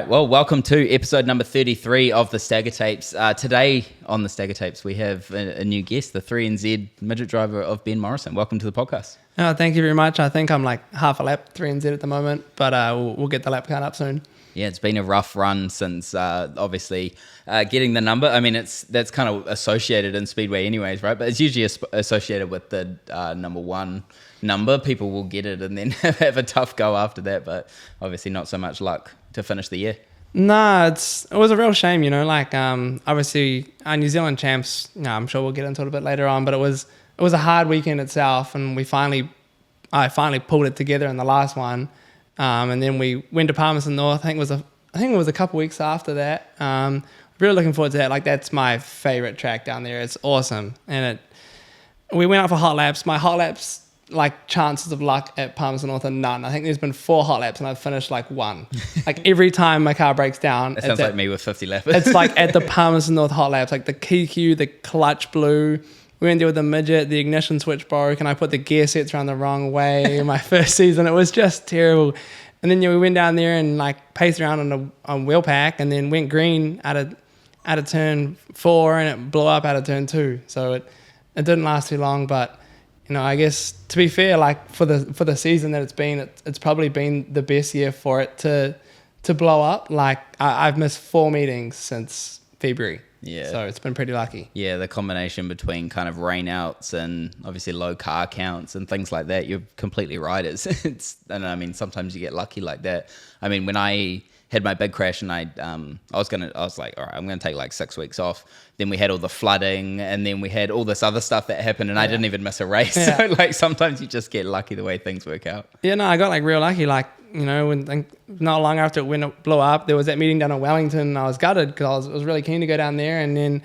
right, well, welcome to episode number 33 of the Stagger Tapes. Today on the Stagger Tapes, we have a new guest, the 3NZ midget driver of Ben Morrison. Welcome to the podcast. Oh, thank you very much. I think I'm like half a lap 3NZ at the moment, but we'll get the lap count up soon. Yeah, it's been a rough run since obviously getting the number. I mean, that's kind of associated in speedway anyways, right? But it's usually associated with the number one number. People will get it and then have a tough go after that, but obviously not so much luck to finish the year. No, it was a real shame, like obviously our New Zealand champs, I'm sure we'll get into it a bit later on, but it was a hard weekend itself, and I finally pulled it together in the last one. And then we went to Palmerston North. I think it was a couple weeks after that. Really looking forward to that. Like, that's my favorite track down there. It's awesome. And we went out for hot laps. My hot laps, like, chances of luck at Palmerston North are none. I think there's been 4 hot laps and I've finished like 1. Like, every time my car breaks down. That sounds like me with 50 lappers. It's like at the Palmerston North hot laps, like the KQ, the clutch blew. We went there with the midget, the ignition switch broke, and I put the gear sets around the wrong way in my first season. It was just terrible. And then we went down there and like paced around on wheel pack, and then went green out of turn 4, and it blew up out of turn 2. So it didn't last too long, but I guess to be fair, like for the season that it's been, it's probably been the best year for it to blow up. Like I've missed 4 meetings since February. Yeah. So it's been pretty lucky. Yeah, the combination between kind of rainouts and obviously low car counts and things like that, you're completely right. And I mean, sometimes you get lucky like that. I mean, when I had my big crash and I was like, all right, I'm going to take like 6 weeks off. Then we had all the flooding, and then we had all this other stuff that happened, and I didn't even miss a race. Yeah. So like sometimes you just get lucky the way things work out. Yeah, no, I got like real lucky. Like, when not long after when it blew up, there was that meeting down in Wellington, and I was gutted because I was really keen to go down there. And then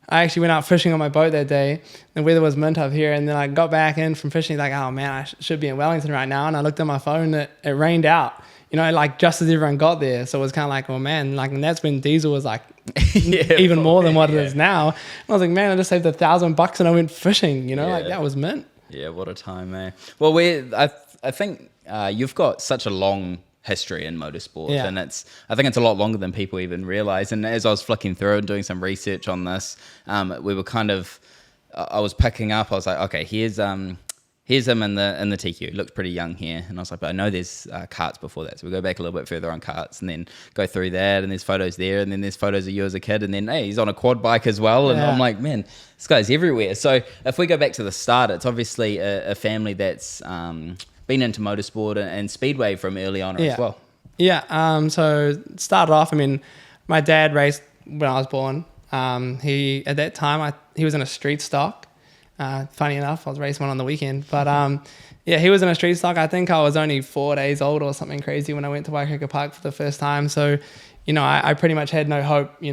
I actually went out fishing on my boat that day. The weather was mint up here, and then I got back in from fishing like, oh man, I should be in Wellington right now. And I looked at my phone, it rained out. Like just as everyone got there. So it was kind of like, well, man, like, and that's when diesel was like even more than what it is now. And I was like, man, I just saved $1,000 and I went fishing, like that was mint. Yeah, what a time, man. Well, I think you've got such a long history in motorsport, and I think it's a lot longer than people even realize. And as I was flicking through and doing some research on this, we were I was picking up, I was like, okay, here's him in the TQ. He looks pretty young here. And I was like, but I know there's karts before that. So we go back a little bit further on karts and then go through that. And there's photos there. And then there's photos of you as a kid. And then, hey, he's on a quad bike as well. And I'm like, man, this guy's everywhere. So if we go back to the start, it's obviously a family that's been into motorsport and speedway from early on as well. Yeah. So it started off, my dad raced when I was born. At that time, he was in a street stock. Funny enough, I was racing one on the weekend, but he was in a street stock. I think I was only 4 days old or something crazy when I went to Waikaika Park for the first time. So, I pretty much had no hope. I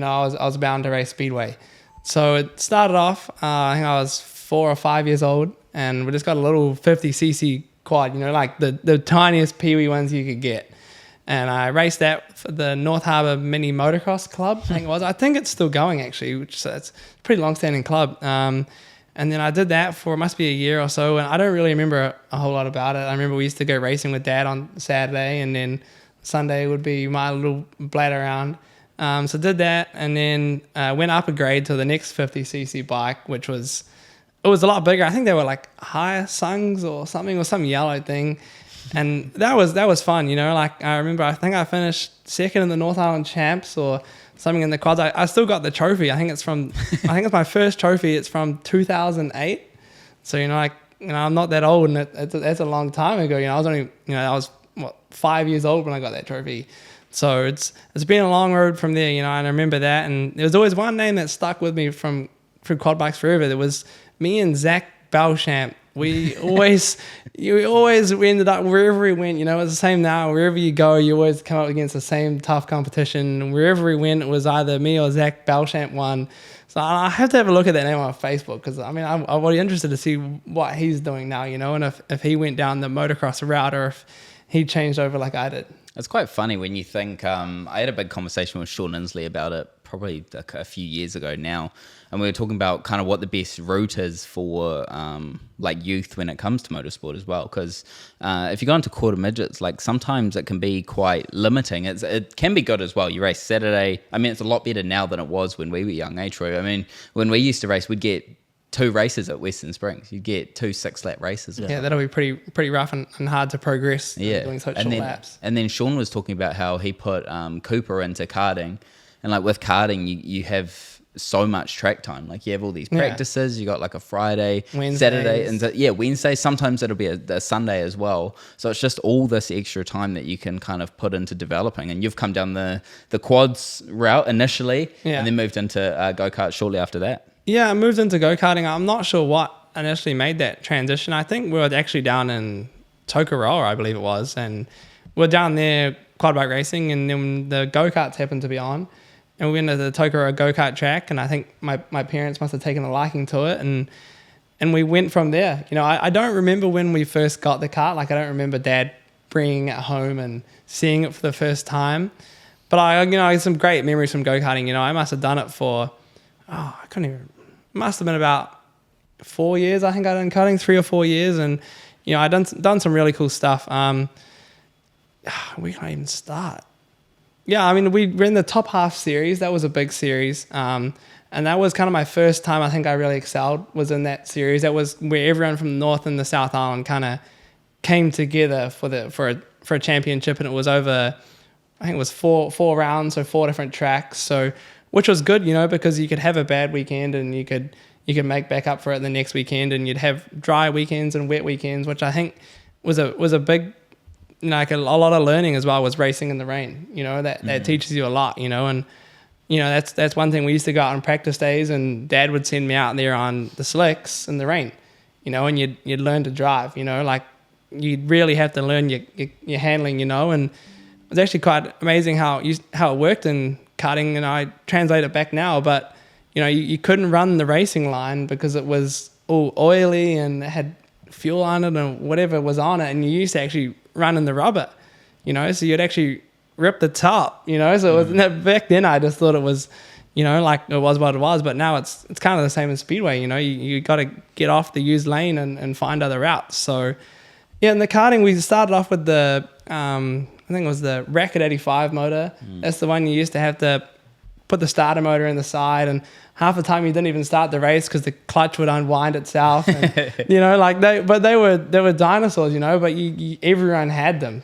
was bound to race speedway. So it started off. I think I was 4 or 5 years old, and we just got a little 50cc quad. Like the tiniest peewee ones you could get. And I raced that for the North Harbour Mini Motocross Club. I think it was. I think it's still going actually, which it's a pretty long-standing club. And then I did that for, it must be a year or so, and I don't really remember a whole lot about it. I remember we used to go racing with Dad on Saturday, and then Sunday would be my little blad around. So did that, and then went up a grade to the next 50cc bike, which was a lot bigger. I think they were like higher sungs or something, or some yellow thing. And that was fun, like I remember, I think I finished second in the North Island Champs or something in the quads. I still got the trophy. I think it's my first trophy. It's from 2008. So, I'm not that old, and that's a long time ago. I was only, I was 5 years old when I got that trophy. So it's been a long road from there, and I remember that. And there was always one name that stuck with me through quad bikes forever. There was me and Zach Belchamp. We always ended up wherever we went. It's the same now. Wherever you go, you always come up against the same tough competition. Wherever we went, it was either me or Zach Belchamp won. So I have to have a look at that name on Facebook, because I'm really interested to see what he's doing now. And if he went down the motocross route, or if he changed over like I did. It's quite funny when you think, I had a big conversation with Sean Inslee about it probably a few years ago now. And we were talking about kind of what the best route is for like youth when it comes to motorsport as well. Because if you go into quarter midgets, like sometimes it can be quite limiting. It can be good as well. You race Saturday. I mean, it's a lot better now than it was when we were young, Troy? I mean, when we used to race, we'd get 2 races at Western Springs. You get 2 6-lap races. Yeah, that'll be pretty rough and hard to progress doing such short laps. And then Sean was talking about how he put Cooper into karting. And like with karting, you have so much track time. Like you have all these practices. You got like a Friday, Wednesdays. Saturday, and Wednesday. Sometimes it'll be a Sunday as well. So it's just all this extra time that you can kind of put into developing. And you've come down the quads route initially, and then moved into go-kart shortly after that. Yeah, I moved into go-karting. I'm not sure what initially made that transition. I think we were actually down in Tokoroa, I believe it was, and we're down there quad bike racing, and then the go-karts happened to be on, and we went to the Tokoroa go-kart track, and I think my parents must have taken a liking to it, and we went from there. You know, I don't remember when we first got the kart. Like I don't remember Dad bringing it home and seeing it for the first time, but I had some great memories from go-karting. You know, I must have done it for must have been about 4 years. I think I done karting 3 or 4 years, and you know I done some really cool stuff. We can't even start. Yeah, I mean we were in the top half series. That was a big series, and that was kind of my first time I think I really excelled was in that series. That was where everyone from the North and the South Island kind of came together for a championship, and it was over. I think it was four rounds, so 4 different tracks. So. Which was good, you know, because you could have a bad weekend and you could make back up for it the next weekend, and you'd have dry weekends and wet weekends, which I think was a big, like a lot of learning as well, was racing in the rain. You know, that teaches you a lot, you know, and you know that's one thing. We used to go out on practice days, and Dad would send me out there on the slicks in the rain, you know, and you'd learn to drive, you know, like you'd really have to learn your handling, you know, and it was actually quite amazing how it worked in karting, and I translate it back now, but you know you couldn't run the racing line because it was all oily and it had fuel on it and whatever was on it, and you used to actually run in the rubber, you know, so you'd actually rip the top, you know, so it was, back then I just thought it was, you know, like it was what it was, but now it's kind of the same as speedway, you know, you got to get off the used lane and find other routes. So yeah, in the karting we started off with the I think it was the Racket 85 motor. That's the one you used to have to put the starter motor in the side, and half the time you didn't even start the race because the clutch would unwind itself. And, you know, like they were dinosaurs, you know, but everyone had them.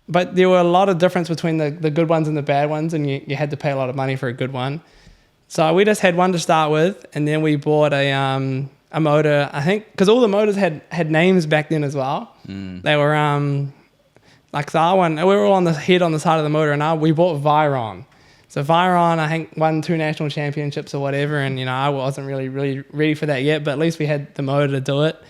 But there were a lot of difference between the good ones and the bad ones, and you had to pay a lot of money for a good one. So we just had one to start with, and then we bought a motor, I think, because all the motors had names back then as well. They were like the R1, we were all on the head on the side of the motor, and we bought Viron. So Viron, I think, won 2 national championships or whatever, and you know I wasn't really ready for that yet, but at least we had the motor to do it.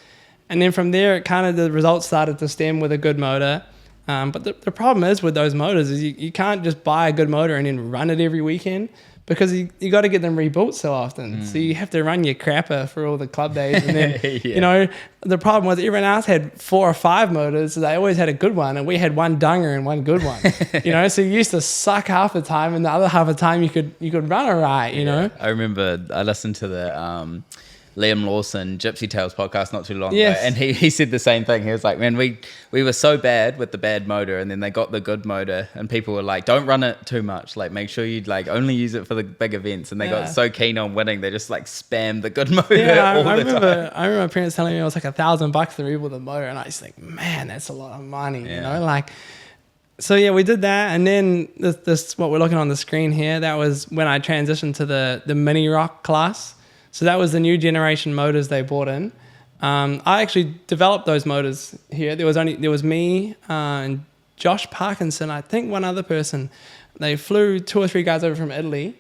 And then from there, it kind of the results started to stem with a good motor. But the problem is with those motors is you can't just buy a good motor and then run it every weekend, because you got to get them rebuilt so often. So you have to run your crapper for all the club days. And then, you know, the problem was everyone else had 4 or 5 motors. So they always had a good one. And we had one dunger and one good one, you know, so you used to suck half the time, and the other half the time you could run all right, you know. I remember I listened to the Liam Lawson Gypsy Tales podcast not too long ago, and he said the same thing. He was like, man, we were so bad with the bad motor, and then they got the good motor, and people were like, don't run it too much, like make sure you like only use it for the big events, and they got so keen on winning they just like spammed the good motor all the time. I remember my parents telling me it was like $1,000 to rebuild the motor, and I was like, man, that's a lot of money, you know, like. So yeah, we did that, and then this what we're looking on the screen here, that was when I transitioned to the mini rock class. So that was the new generation motors they brought in. I actually developed those motors here. There was me and Josh Parkinson, I think one other person. They flew 2 or 3 guys over from Italy,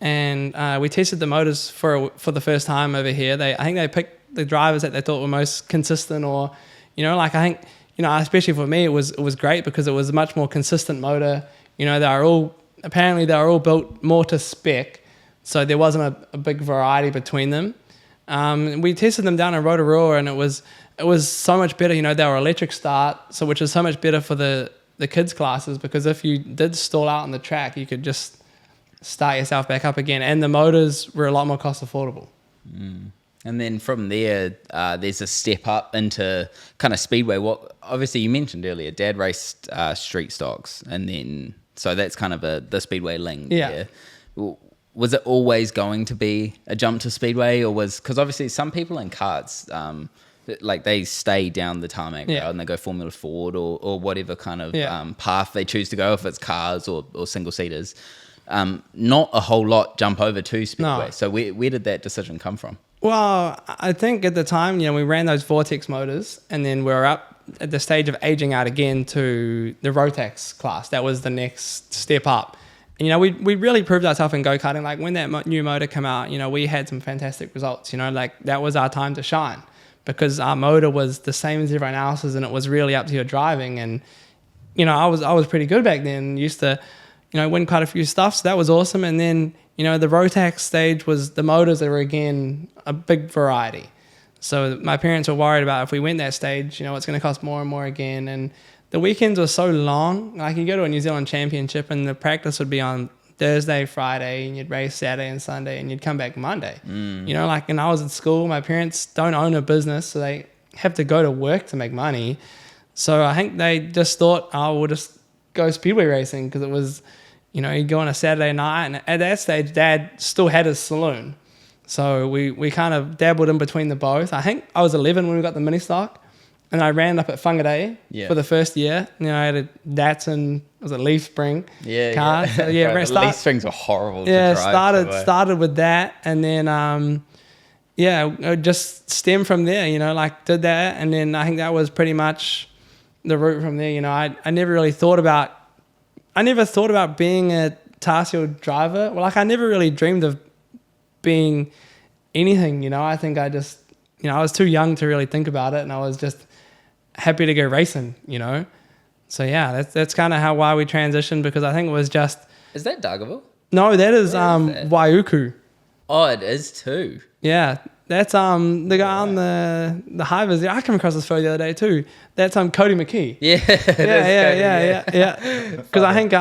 and we tested the motors for the first time over here. I think they picked the drivers that they thought were most consistent, or you know, like I think, you know, especially for me, it was great because it was a much more consistent motor. You know, they were all built more to spec. So there wasn't a big variety between them. We tested them down in Rotorua, and it was so much better. You know, they were electric start, so which is so much better for the the kids classes, because if you did stall out on the track, you could just start yourself back up again, and the motors were a lot more cost affordable. And then from there, there's a step up into kind of speedway. What obviously you mentioned earlier, Dad raced street stocks, and then so that's kind of the speedway link. Yeah. Was it always going to be a jump to speedway, or because obviously some people in karts, like they stay down the tarmac road and they go Formula Ford or whatever kind of path they choose to go, if it's cars or single seaters. Not a whole lot jump over to speedway. No. So where did that decision come from? Well, I think at the time, we ran those Vortex motors, and then we were up at the stage of aging out again to the Rotax class. That was the next step up. And, we really proved ourselves in go-karting. Like when that new motor came out, we had some fantastic results. Like that was our time to shine, because our motor was the same as everyone else's, and it was really up to your driving. And, I was pretty good back then. Used to, win quite a few stuff. So that was awesome. And then, the Rotax stage was the motors that were, again, a big variety. So my parents were worried about if we went that stage, it's going to cost more and more again. And the weekends were so long. Like you go to a New Zealand championship and the practice would be on Thursday, Friday, and you'd race Saturday and Sunday, and you'd come back Monday. And I was at school, my parents don't own a business, so they have to go to work to make money. So I think they just thought, we'll just go speedway racing, because it was, you'd go on a Saturday night, and at that stage, Dad still had his saloon. So we kind of dabbled in between the both. I think I was 11 when we got the mini stock, and I ran up at Whangarei for the first year. I had a Datsun, was a Leaf Spring car. So, the Leaf Springs were horrible to drive. Started with that, and then it just stemmed from there. Did that, and then I think that was pretty much the route from there. I never really thought about. I never thought about being a Tarsio driver. Well, I never really dreamed of being anything. I think I just, I was too young to really think about it, and I was just happy to go racing. So that's kind of why we transitioned, because I think it was just. Is that Dargaville? No, that is Waiuku. Oh, it is too. Yeah, that's the guy on the high vis. I came across this photo the other day too. That's Cody McKee. Yeah. Because I think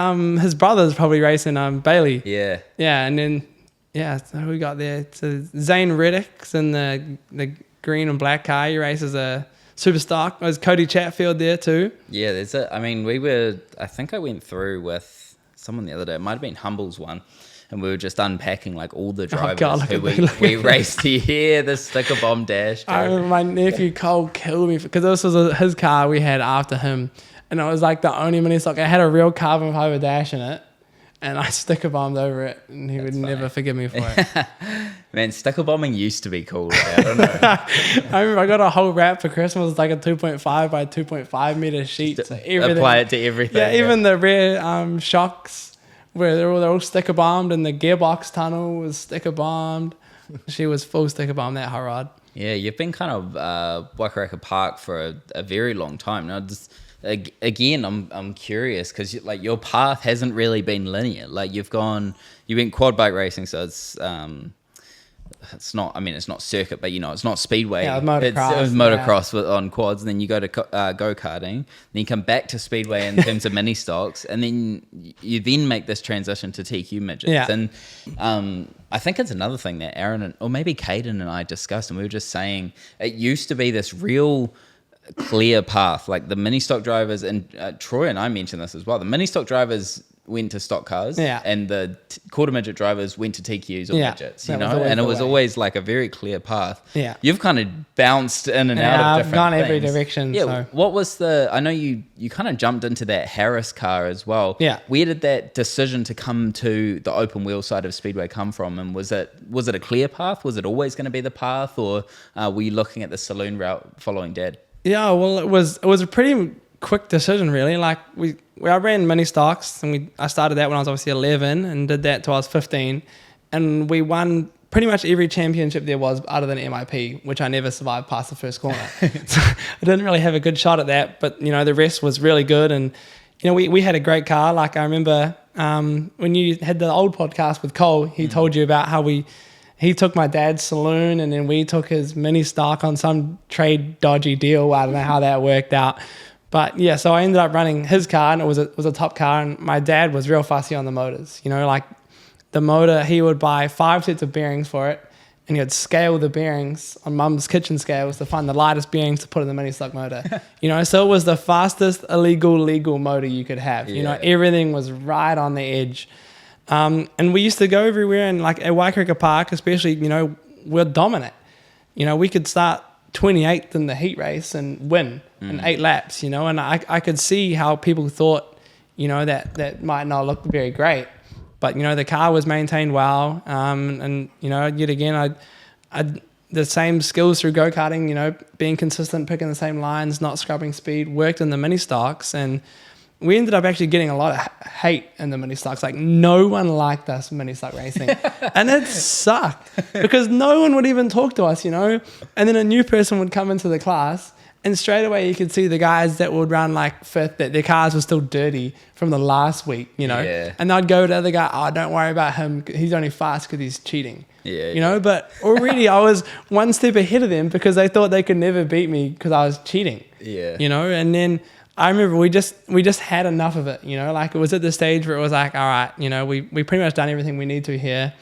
his brother's probably racing Bailey. Yeah. Yeah, and then so we got there. So Zane Reddick's in the green and black car. He races a super stock. There's Cody Chatfield there too. Yeah, there's it. I mean, I think I went through with someone the other day. It might have been Humble's one. And we were just unpacking like all the drivers who we raced here, the sticker bomb dash. I remember my nephew Cole killed me, because this was his car we had after him. And it was like the only mini stock. It had a real carbon fiber dash in it. And I sticker bombed over it, and he would never forgive me for it. Man, sticker bombing used to be cool. Right? I don't know. I remember I got a whole wrap for Christmas, like a 2.5 by 2.5 meter sheet. So apply it to everything. Yeah, even the rear shocks, where they're all sticker bombed, and the gearbox tunnel was sticker bombed. She was full sticker bomb, that hot rod. Yeah, you've been kind of Wakaraka Park for a very long time now. Again, I'm curious, because like your path hasn't really been linear. Like you went quad bike racing, so it's not circuit, but it's not speedway. Yeah, motocross. It's motocross on quads, and then you go to go-karting, then you come back to speedway in terms of mini stocks, and then you then make this transition to TQ midgets. Yeah. And I think it's another thing that Aaron or maybe Caden and I discussed, and we were just saying it used to be this real clear path. Like the mini stock drivers, and Troy and I mentioned this as well, the mini stock drivers went to stock cars, and the quarter midget drivers went to TQs or midgets, and it was always like a very clear path. Yeah, you've kind of bounced in and out of different I've gone things. every direction. Yeah, so. What was I know you kind of jumped into that Harris car as well. Yeah, where did that decision to come to the open wheel side of speedway come from? And was it a clear path? Was it always going to be the path, or were you looking at the saloon route following Dad? Yeah, well, it was a pretty quick decision, really. Like I ran mini stocks, and I started that when I was obviously 11, and did that till I was 15, and we won pretty much every championship there was other than MIP, which I never survived past the first corner. So I didn't really have a good shot at that, but the rest was really good. And we had a great car. Like I remember when you had the old podcast with Cole, he told you about how he took my dad's saloon, and then we took his mini stock on some trade dodgy deal. I don't know how that worked out. But yeah, so I ended up running his car, and it was a top car, and my dad was real fussy on the motors. You know, like the motor, he would buy 5 sets of bearings for it, and he would scale the bearings on mum's kitchen scales to find the lightest bearings to put in the mini stock motor. You know, so it was the fastest legal motor you could have. You know, everything was right on the edge. And we used to go everywhere, and like at Waikaika Park especially, you know, we're dominant. You know, we could start 28th in the heat race and win in 8 laps, you know, and I could see how people thought, you know, that might not look very great. But, you know, the car was maintained well. And, you know, yet again, I the same skills through go-karting, you know, being consistent, picking the same lines, not scrubbing speed, worked in the mini stocks. And we ended up actually getting a lot of hate in the mini stocks. Like, no one liked us mini stock racing. And it sucked because no one would even talk to us, you know. And then a new person would come into the class, and straight away you could see the guys that would run like 5th, that their cars were still dirty from the last week, you know. Yeah. And they'd go to the other guy, oh, don't worry about him. He's only fast because he's cheating. Yeah. You know, but already I was one step ahead of them because they thought they could never beat me because I was cheating. Yeah. You know, and then I remember we just had enough of it, you know, like it was at the stage where it was like, all right, you know, we pretty much done everything we need to here.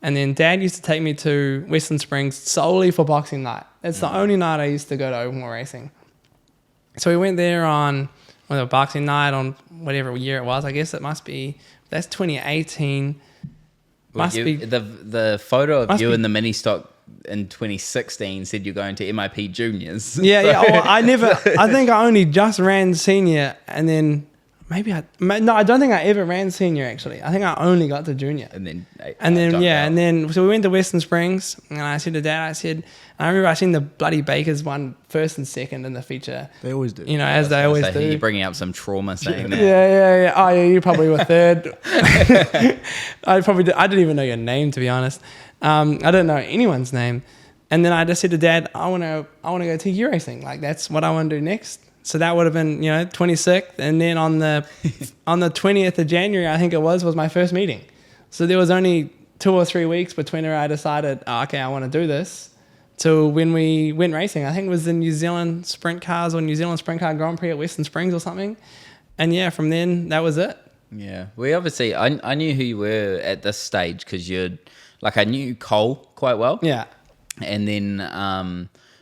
And then Dad used to take me to Western Springs solely for boxing night. It's the only night I used to go to open wheel racing. So we went there on boxing night on whatever year it was. I guess it must be, that's 2018. Must be the photo of you in the mini stock in 2016 said you're going to MIP juniors. Yeah, yeah. Well, I think I only just ran senior, and then I don't think I ever ran senior actually. I think I only got to junior. And then so we went to Western Springs, and I said to Dad, I remember I seen the bloody Bakers won 1st and 2nd in the feature. They always do. You know, as they always do. You're bringing up some trauma saying that. Yeah. Oh yeah, you probably were 3rd. I didn't even know your name, to be honest. I didn't know anyone's name. And then I just said to Dad, I want to go TQ racing. Like, that's what I want to do next. So that would have been, you know, 26th. And then on the 20th of January, I think it was my first meeting. So there was only 2 or 3 weeks between where I decided, okay, I want to do this, to when we went racing. I think it was the New Zealand Sprint Cars or New Zealand Sprint Car Grand Prix at Western Springs or something. And yeah, from then, that was it. Yeah. We obviously, I knew who you were at this stage because I knew Cole quite well. Yeah. And then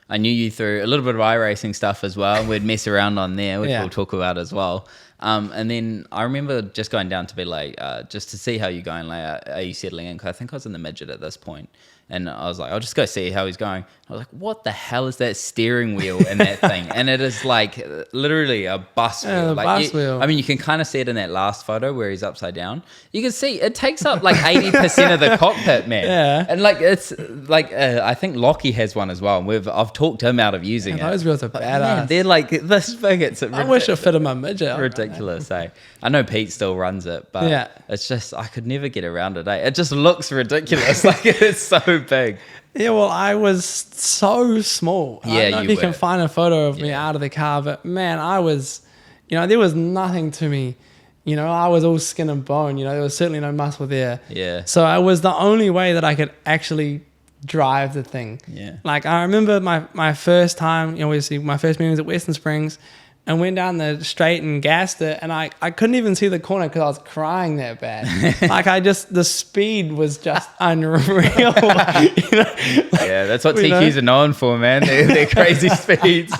I knew you through a little bit of iRacing stuff as well. We'd mess around on there, which we'll talk about as well. And then I remember just going down to be like, just to see how you're going. Like, are you settling in? 'Cause I think I was in the Midget at this point. And I was like, I'll just go see how he's going. I was like, what the hell is that steering wheel in that thing? And it is like literally a bus wheel. Wheel. I mean, you can kind of see it in that last photo where he's upside down. You can see it takes up like 80% of the cockpit, man. Yeah. And like, it's like, I think Lockie has one as well. And I've talked him out of using it. Those wheels are badass. Man, they're like this big. I wish it fit in my Midget. Ridiculous, eh? I know Pete still runs it, but it's just, I could never get around it, eh? It just looks ridiculous. Like, it's so big. Yeah, well, I was so small. Yeah, I don't know if you can find a photo of me out of the car, but man, I was, you know, there was nothing to me. You know, I was all skin and bone. You know, there was certainly no muscle there. Yeah. So it was the only way that I could actually drive the thing. Yeah. Like, I remember my first time, you know, obviously my first meeting was at Western Springs, and went down the straight and gassed it, and I couldn't even see the corner because I was crying that bad. Like, the speed was just unreal. You know? Yeah, that's what TQs are known for, man. They're crazy speeds.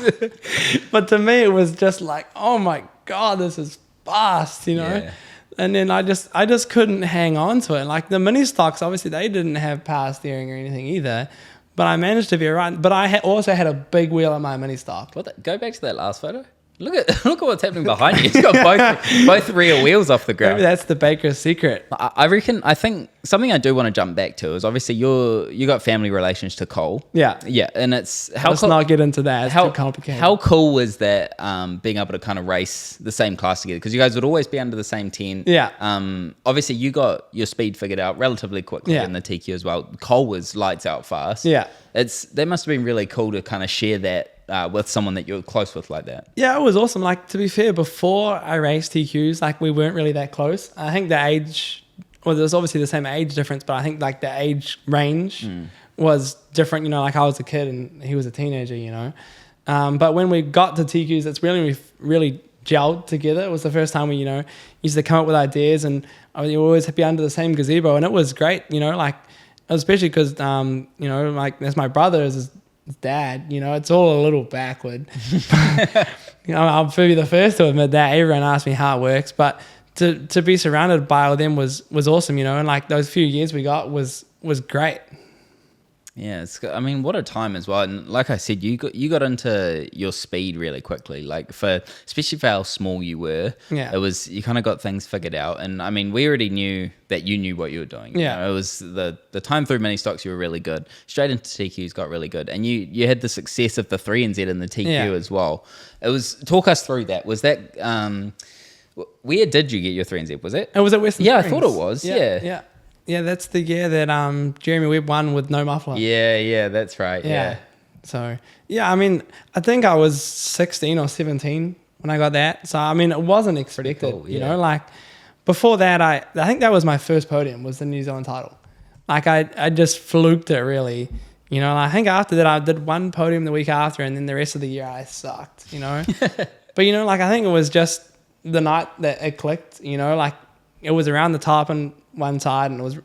But to me, it was just like, oh my God, this is fast, you know? Yeah. And then I just couldn't hang on to it. Like, the mini stocks, obviously, they didn't have power steering or anything either. But I managed to be right. But I also had a big wheel on my mini stock. Go back to that last photo. Look at what's happening behind you. It's got both rear wheels off the ground. Maybe that's the baker's secret. I think something I do want to jump back to is obviously you got family relations to Cole. Yeah. Yeah, and it's let's not get into that. It's too complicated. How cool was that being able to kind of race the same class together? Because you guys would always be under the same tent. Yeah. Obviously you got your speed figured out relatively quickly in the TQ as well. Cole was lights out fast. Yeah. That must have been really cool to kind of share that with someone that you're close with like that. Yeah, it was awesome. Like, to be fair, before I raced TQs, like, we weren't really that close. I think the age, well, there's obviously the same age difference, but I think like the age range was different. You know, like, I was a kid and he was a teenager, you know. But when we got to TQs, it's we really gelled together. It was the first time we, used to come up with ideas, and we always be under the same gazebo, and it was great, like, especially because, like, as my brother is his dad, it's all a little backward. I'll be the first to admit that. Everyone asks me how it works, but to be surrounded by all them was awesome, and like those few years we got was great. Yeah, what a time as well. And like I said, you got into your speed really quickly. Like especially for how small you were. Yeah. You kind of got things figured out. And we already knew that you knew what you were doing. Yeah. It was the time through mini stocks, you were really good. Straight into TQs got really good. And you had the success of the 3NZ and the TQ as well. Talk us through that. Was that where did you get your 3NZ? Was it? It was at Western Springs. Springs. I thought it was. Yeah. Yeah, that's the year that Jeremy Webb won with no muffler. Yeah, that's right. Yeah. So, I think I was 16 or 17 when I got that. So, it wasn't expected, cool, yeah. like before that, I think that was my first podium, was the New Zealand title. Like I just fluked it really, I think after that I did one podium the week after, and then the rest of the year I sucked, But, like I think it was just the night that it clicked, like it was around the top and one side, and it was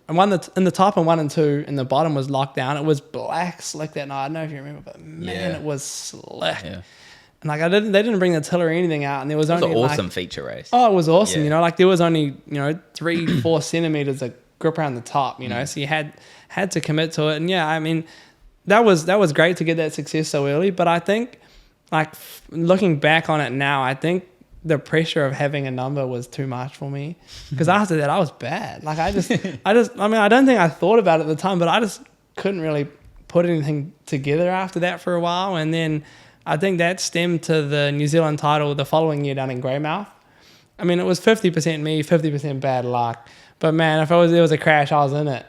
in the top and 1 and 2, and the bottom was locked down. It was black slick that night. I don't know if you remember, but man, it was slick. Yeah. And like they didn't bring the tiller or anything out, and there was only an awesome feature race. Oh, it was awesome. Like there was only 3-4 centimeters of grip around the top. So you had to commit to it, and that was great to get that success so early. But I think, like looking back on it now, I think the pressure of having a number was too much for me, because after that I was bad. Like I don't think I thought about it at the time, but I just couldn't really put anything together after that for a while. And then I think that stemmed to the New Zealand title the following year down in Greymouth. It was 50% me, 50% bad luck. But man, if there was a crash, I was in it,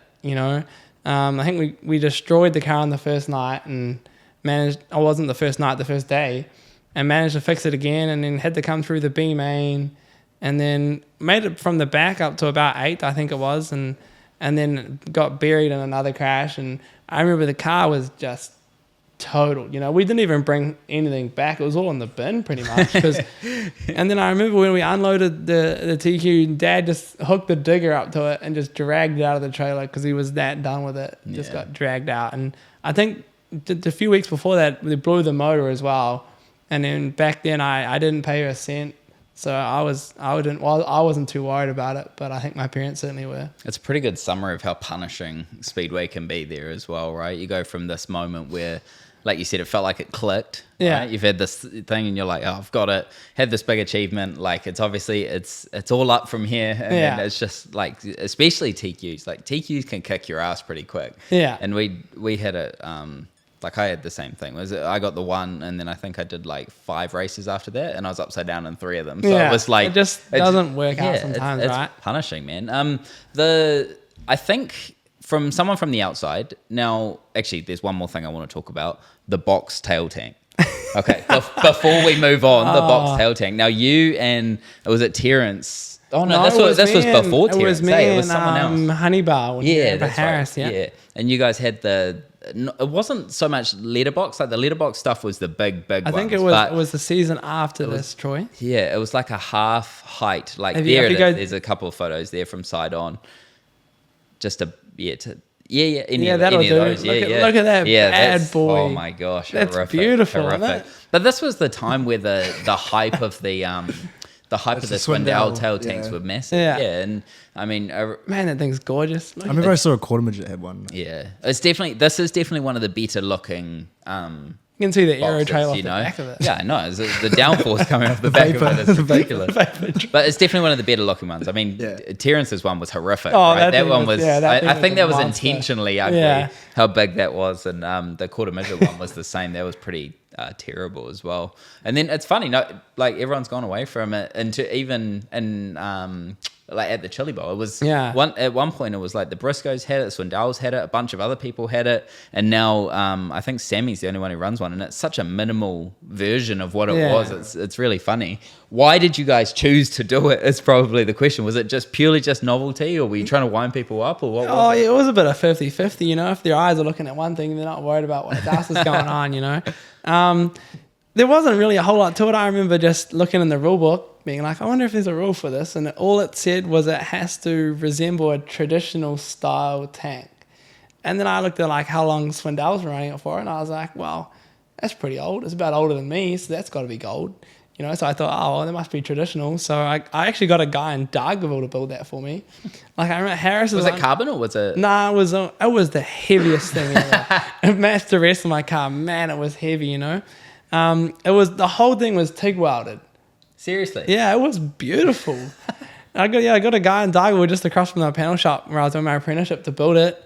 I think we destroyed the car on the first night, and I wasn't the first night, the first day, and managed to fix it again, and then had to come through the B main, and then made it from the back up to about 8th, I think it was, and then got buried in another crash. And I remember the car was just totaled. We didn't even bring anything back. It was all in the bin pretty much. And then I remember when we unloaded the TQ, Dad just hooked the digger up to it and just dragged it out of the trailer because he was that done with it. Just got dragged out. And I think a few weeks before that, they blew the motor as well. And then back then I didn't pay her a cent, so I wasn't too worried about it, but I think my parents certainly were. It's a pretty good summary of how punishing speedway can be there as well, right? You go from this moment where, like you said, it felt like it clicked. Yeah, right? You've had this thing and you're like, oh, I've got it. Had this big achievement. Like it's obviously it's all up from here, and then it's just like, especially TQs. Like TQs can kick your ass pretty quick. Yeah, and we had it. Like I had the same thing. I got the 1, and then I think I did like 5 races after that, and I was upside down in 3 of them. So it was like it doesn't work out sometimes, it's right? Punishing, man. I think from someone from the outside. Now, actually, there's one more thing I want to talk about: the box tail tank. Okay, before we move on, the box tail tank. Now, you and was it Terrence? Oh no, this was before Terrence. It was me it was someone else. Honeybar. That's Harris. Right. Yeah, and you guys had it wasn't so much letterbox. Like the letterbox stuff was the big I think it was the season after this, Troy. Yeah, it was like a half height. Like there's a couple of photos there from side on. Just any of those. Look at that bad boy. Oh my gosh, that's horrific, beautiful. Horrific. But this was the time where the hype of the hype of the Swindell tail tanks were massive. Yeah, and man, that thing's gorgeous. I remember I saw a quarter midget had one. Yeah, this is definitely one of the better looking. You can see the aero trail off the back of it. Yeah, no, the downforce coming off the back of it is ridiculous. But it's definitely one of the better looking ones. I mean, Terrence's one was horrific. Oh, right? that one was. I think that was monster. Intentionally ugly. How big that was, and the quarter midget one was the same. That was pretty terrible as well. And then it's funny, like everyone's gone away from it into even in like at the Chili Bowl. It was at one point it was like the Briscoes had it, Swindells had it, a bunch of other people had it, and now I think Sammy's the only one who runs one, and it's such a minimal version of what it was. It's really funny. Why did you guys choose to do it? Is probably the question. Was it just purely novelty, or were you trying to wind people up, or what was it? It was a bit of 50-50, if their eyes are looking at one thing, they're not worried about what else is going on, there wasn't really a whole lot to it. I remember just looking in the rule book, being like, I wonder if there's a rule for this. And all it said was it has to resemble a traditional style tank. And then I looked at like how long Swindell's were running it for, and I was like, well, that's pretty old. It's about older than me, so that's got to be gold. You know, so I thought, oh, well, that must be traditional. So I actually got a guy in Dargaville to build that for me. Like I remember Harris was it carbon or was it? Nah, it was the heaviest thing ever. It matched the rest of my car. Man, it was heavy, you know. The whole thing was TIG welded. Seriously? Yeah, it was beautiful. I got a guy in Dargaville just across from the panel shop where I was doing my apprenticeship to build it.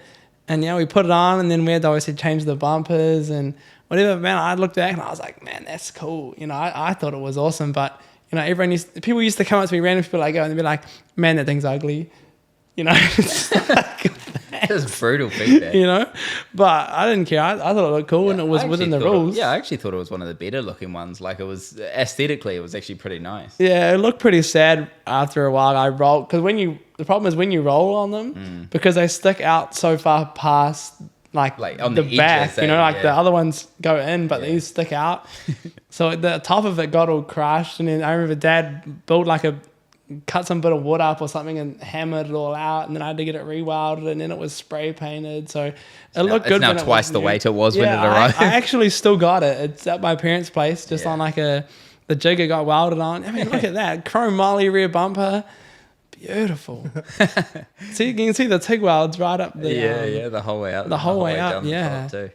And yeah, we put it on, and then we had to obviously change the bumpers and whatever. Man, I looked back and I was like, man, that's cool. You know, I thought it was awesome. But, you know, people used to come up to me, random people I go, and they'd be like, man, that thing's ugly. You know, it's like, that's brutal feedback. You know, but I didn't care. I thought it looked cool, and it was within the rules. I actually thought it was one of the better looking ones. Like it was aesthetically, it was actually pretty nice. Yeah, it looked pretty sad after a while. I rolled because the problem is when you roll on them, because they stick out so far past like on the back, you know, like the other ones go in, but these stick out. So the top of it got all crushed, and then I remember Dad built cut some bit of wood up or something and hammered it all out, and then I had to get it re-welded, and then it was spray painted, so it looked good. It's now twice the weight it was when it arrived. I actually still got it. It's at my parents' place, just on like the jigger got welded on. I mean, look at that chrome molly rear bumper, beautiful. So you can see the TIG welds right up there. The whole way up. The whole way up, down the top too.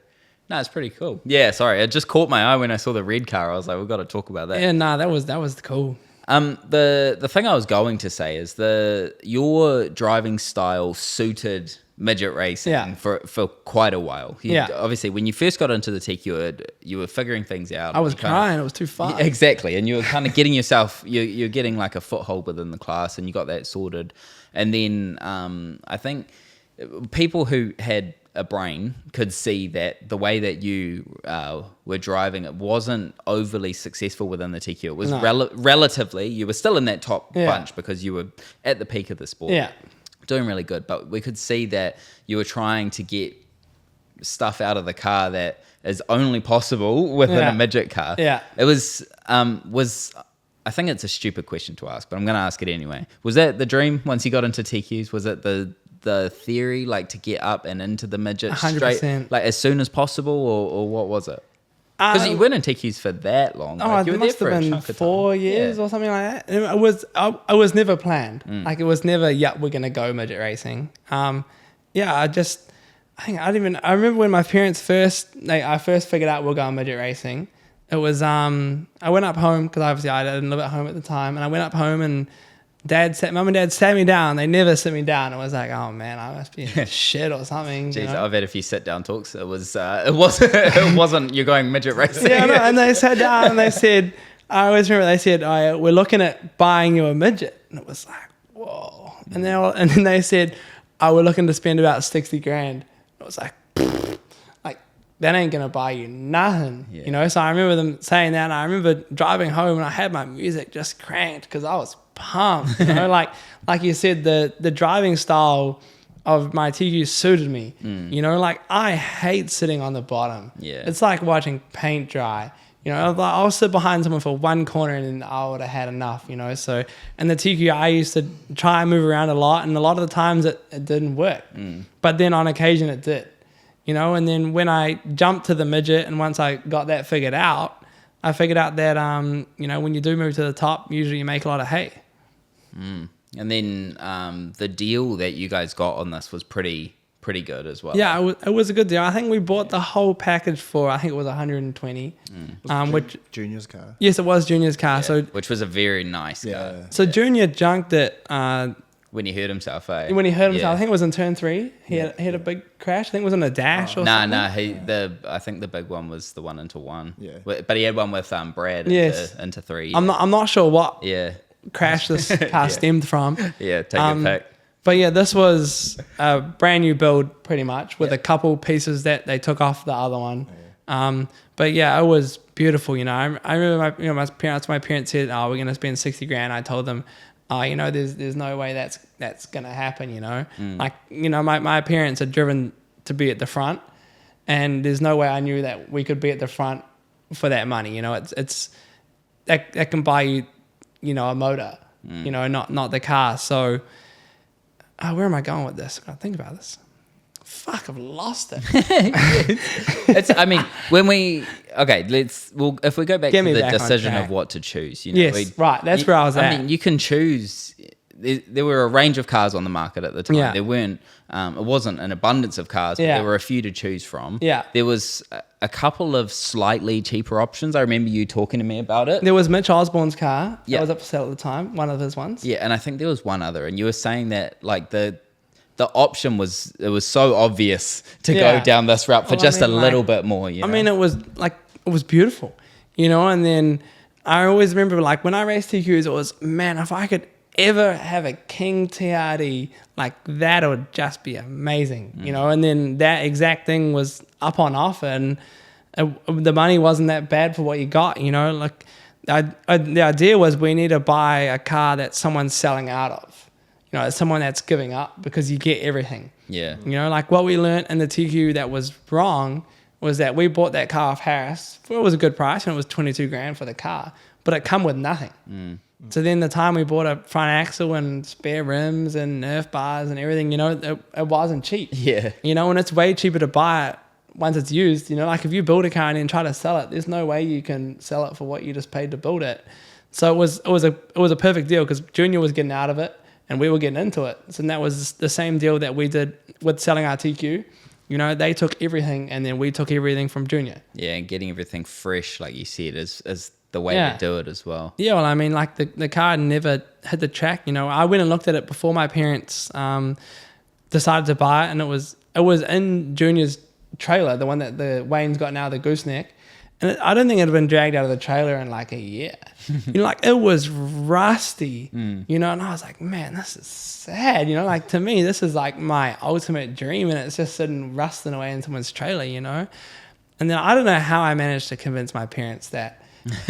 No, it's pretty cool. Yeah, sorry, it just caught my eye when I saw the red car. I was like, we've got to talk about that. Yeah, that was cool. The thing I was going to say is your driving style suited midget racing for quite a while. Obviously, when you first got into the TQ, you were figuring things out. I was crying. It was too far. Exactly. And you were kind of getting yourself, you're getting like a foothold within the class, and you got that sorted. And then I think people who had a brain could see that the way that you were driving, it wasn't overly successful within the TQ. It was relatively, you were still in that top bunch because you were at the peak of the sport, doing really good. But we could see that you were trying to get stuff out of the car that is only possible within a midget car. Yeah, it was I think it's a stupid question to ask, but I'm going to ask it anyway. Was that the dream once you got into TQs? Was it the theory, like to get up and into the midget 100%. Straight, like as soon as possible, or what was it? Because you weren't in TQs for that long. Like, you were it must there for have been 4 years or something like that. It was never planned. Like it was never, we're gonna go midget racing. I remember when my parents I first figured out we're going midget racing. It was I went up home because obviously I didn't live at home at the time, and I went up home and Mum and Dad sat me down. They never sit me down. It was like, oh man, I must be in shit or something. Jeez, I've had a few sit down talks. It wasn't you're going midget racing. Yeah, no, and they sat down and they said, I always remember they said, oh, we're looking at buying you a midget, and it was like, whoa. And then they said, oh, we're looking to spend about 60 grand. It was like that ain't gonna buy you nothing, you know. So I remember them saying that, and I remember driving home and I had my music just cranked because I was pumped, you know. like you said, the driving style of my TQ suited me, you know. Like I hate sitting on the bottom. It's like watching paint dry, you know. I'll sit behind someone for one corner and then I would have had enough, you know. So and the TQ, I used to try and move around a lot, and a lot of the times it didn't work, but then on occasion it did. You know, and then when I jumped to the midget, and once I got that figured out, I figured out that, you know, when you do move to the top, usually you make a lot of hay. And then the deal that you guys got on this was pretty good as well. Yeah, it was a good deal. I think we bought the whole package for, I think it was 120. Which Junior's car. Yes, it was Junior's car. So which was a very nice car. So Junior junked it. When he hurt himself, When he hurt himself, I think it was in turn 3. He had a big crash. I think it was in a dash or something. I think the big one was the one into 1. Yeah. But he had one with Brad into 3. Yeah. I'm not sure what crash this car stemmed from. Yeah, take your pick. But yeah, this was a brand new build pretty much with a couple pieces that they took off the other one. But yeah, it was beautiful. You know, I remember my parents said, "Oh, we're gonna spend 60 grand." I told them, you know, there's no way that's gonna happen, you know. Like, you know, my parents are driven to be at the front, and there's no way I knew that we could be at the front for that money. You know, it's that can buy you, you know, a motor, you know, not the car. So where am I going with this? I gotta think about this. Fuck, I've lost it. I mean, if we go back to the decision of what to choose, you know, yes, right, that's where I was at. I mean, you can choose. There were a range of cars on the market at the time. There weren't. It wasn't an abundance of cars, but there were a few to choose from. There was a couple of slightly cheaper options. I remember you talking to me about it. There was Mitch Osborne's car that was up for sale at the time, one of his ones. Yeah, and I think there was one other, and you were saying that like the option was so obvious to go down this route for a little bit more. You know? I mean, it was beautiful, you know. And then I always remember, like, when I raced TQs, it was, man, if I could ever have a King TRD like that, it would just be amazing, you know. And then that exact thing was up on offer, and the money wasn't that bad for what you got, you know. Like the idea was, we need to buy a car that someone's selling out of, you know, someone that's giving up, because you get everything. Yeah. You know, like what we learned in the TQ that was wrong was that we bought that car off Harris for, it was a good price, and it was 22 grand for the car, but it come with nothing. So then the time we bought a front axle and spare rims and Nerf bars and everything, you know, it wasn't cheap. Yeah. You know, and it's way cheaper to buy it once it's used. You know, like if you build a car and then try to sell it, there's no way you can sell it for what you just paid to build it. So it was a perfect deal, because Junior was getting out of it and we were getting into it. So that was the same deal that we did with selling our TQ. You know, they took everything and then we took everything from Junior. Yeah, and getting everything fresh, like you said, is the way to do it as well. Yeah, well, I mean, like the car never hit the track. You know, I went and looked at it before my parents decided to buy it, and it was in Junior's trailer, the one that the Wayne's got now, the gooseneck. And I don't think it had been dragged out of the trailer in like a year. You know, like it was rusty, you know, and I was like, man, this is sad. You know, like to me, this is like my ultimate dream, and it's just sitting rusting away in someone's trailer, you know? And then I don't know how I managed to convince my parents that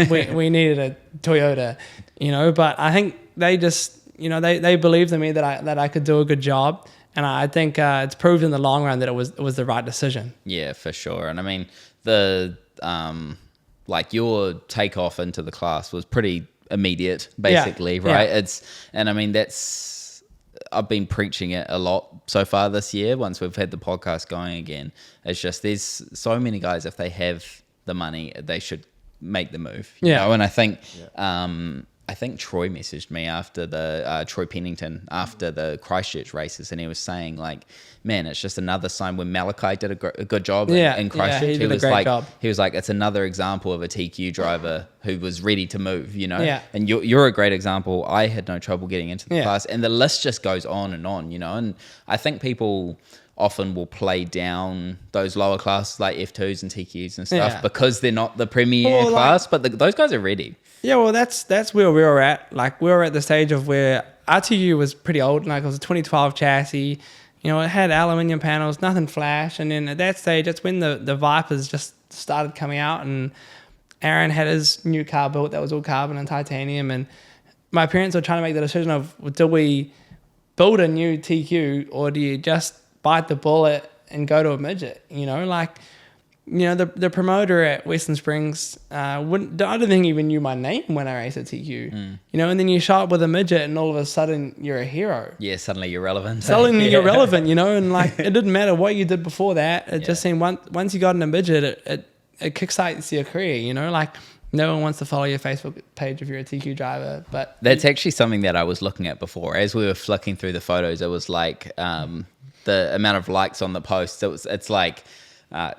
we needed a Toyota, you know, but I think they just, you know, they believed in me that I could do a good job. And I think it's proved in the long run that it was the right decision. Yeah, for sure. And I mean, like your takeoff into the class was pretty immediate, basically, right? Yeah. And I mean, I've been preaching it a lot so far this year. Once we've had the podcast going again, it's just, there's so many guys, if they have the money, they should make the move, you know? And I think Troy messaged me after the Troy Pennington after the Christchurch races, and he was saying like, man, it's just another sign when Malachi did a good job in Christchurch. He did a great job. He was like, it's another example of a TQ driver who was ready to move, you know. Yeah. And you're a great example. I had no trouble getting into the class, and the list just goes on, you know. And I think people often will play down those lower classes like F2s and TQs and stuff because they're not the premier class, but those guys are ready. Yeah, well, that's where we were at. Like, we were at the stage of where RTU was pretty old. Like, it was a 2012 chassis. You know, it had aluminium panels, nothing flash. And then at that stage, that's when the Vipers just started coming out. And Aaron had his new car built that was all carbon and titanium. And my parents were trying to make the decision of, do we build a new TQ or do you just bite the bullet and go to a midget? You know, like... You know, the promoter at Western Springs, I don't think he even knew my name when I raced at TQ. You know, and then you show up with a midget and all of a sudden you're a hero. Yeah, suddenly you're relevant. Suddenly you're relevant, you know, and like it didn't matter what you did before that. It just seemed once you got in a midget, it kickstarts your career, you know, like no one wants to follow your Facebook page if you're a TQ driver. But that's actually something that I was looking at before. As we were flicking through the photos, it was like the amount of likes on the post. It's like...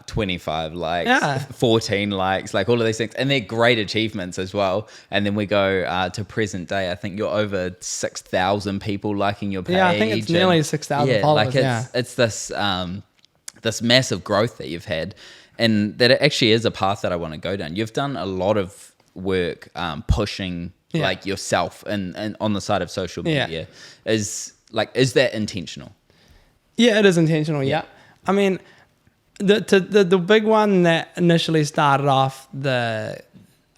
25 likes, 14 likes, like all of these things, and they're great achievements as well. And then we go to present day. I think you're over 6,000 people liking your page. Yeah, I think it's nearly 6,000 followers. Like it's this massive growth that you've had, and that it actually is a path that I want to go down. You've done a lot of work pushing like yourself and on the side of social media. Is that intentional? Yeah, it is intentional. Yeah. I mean, the big one that initially started off a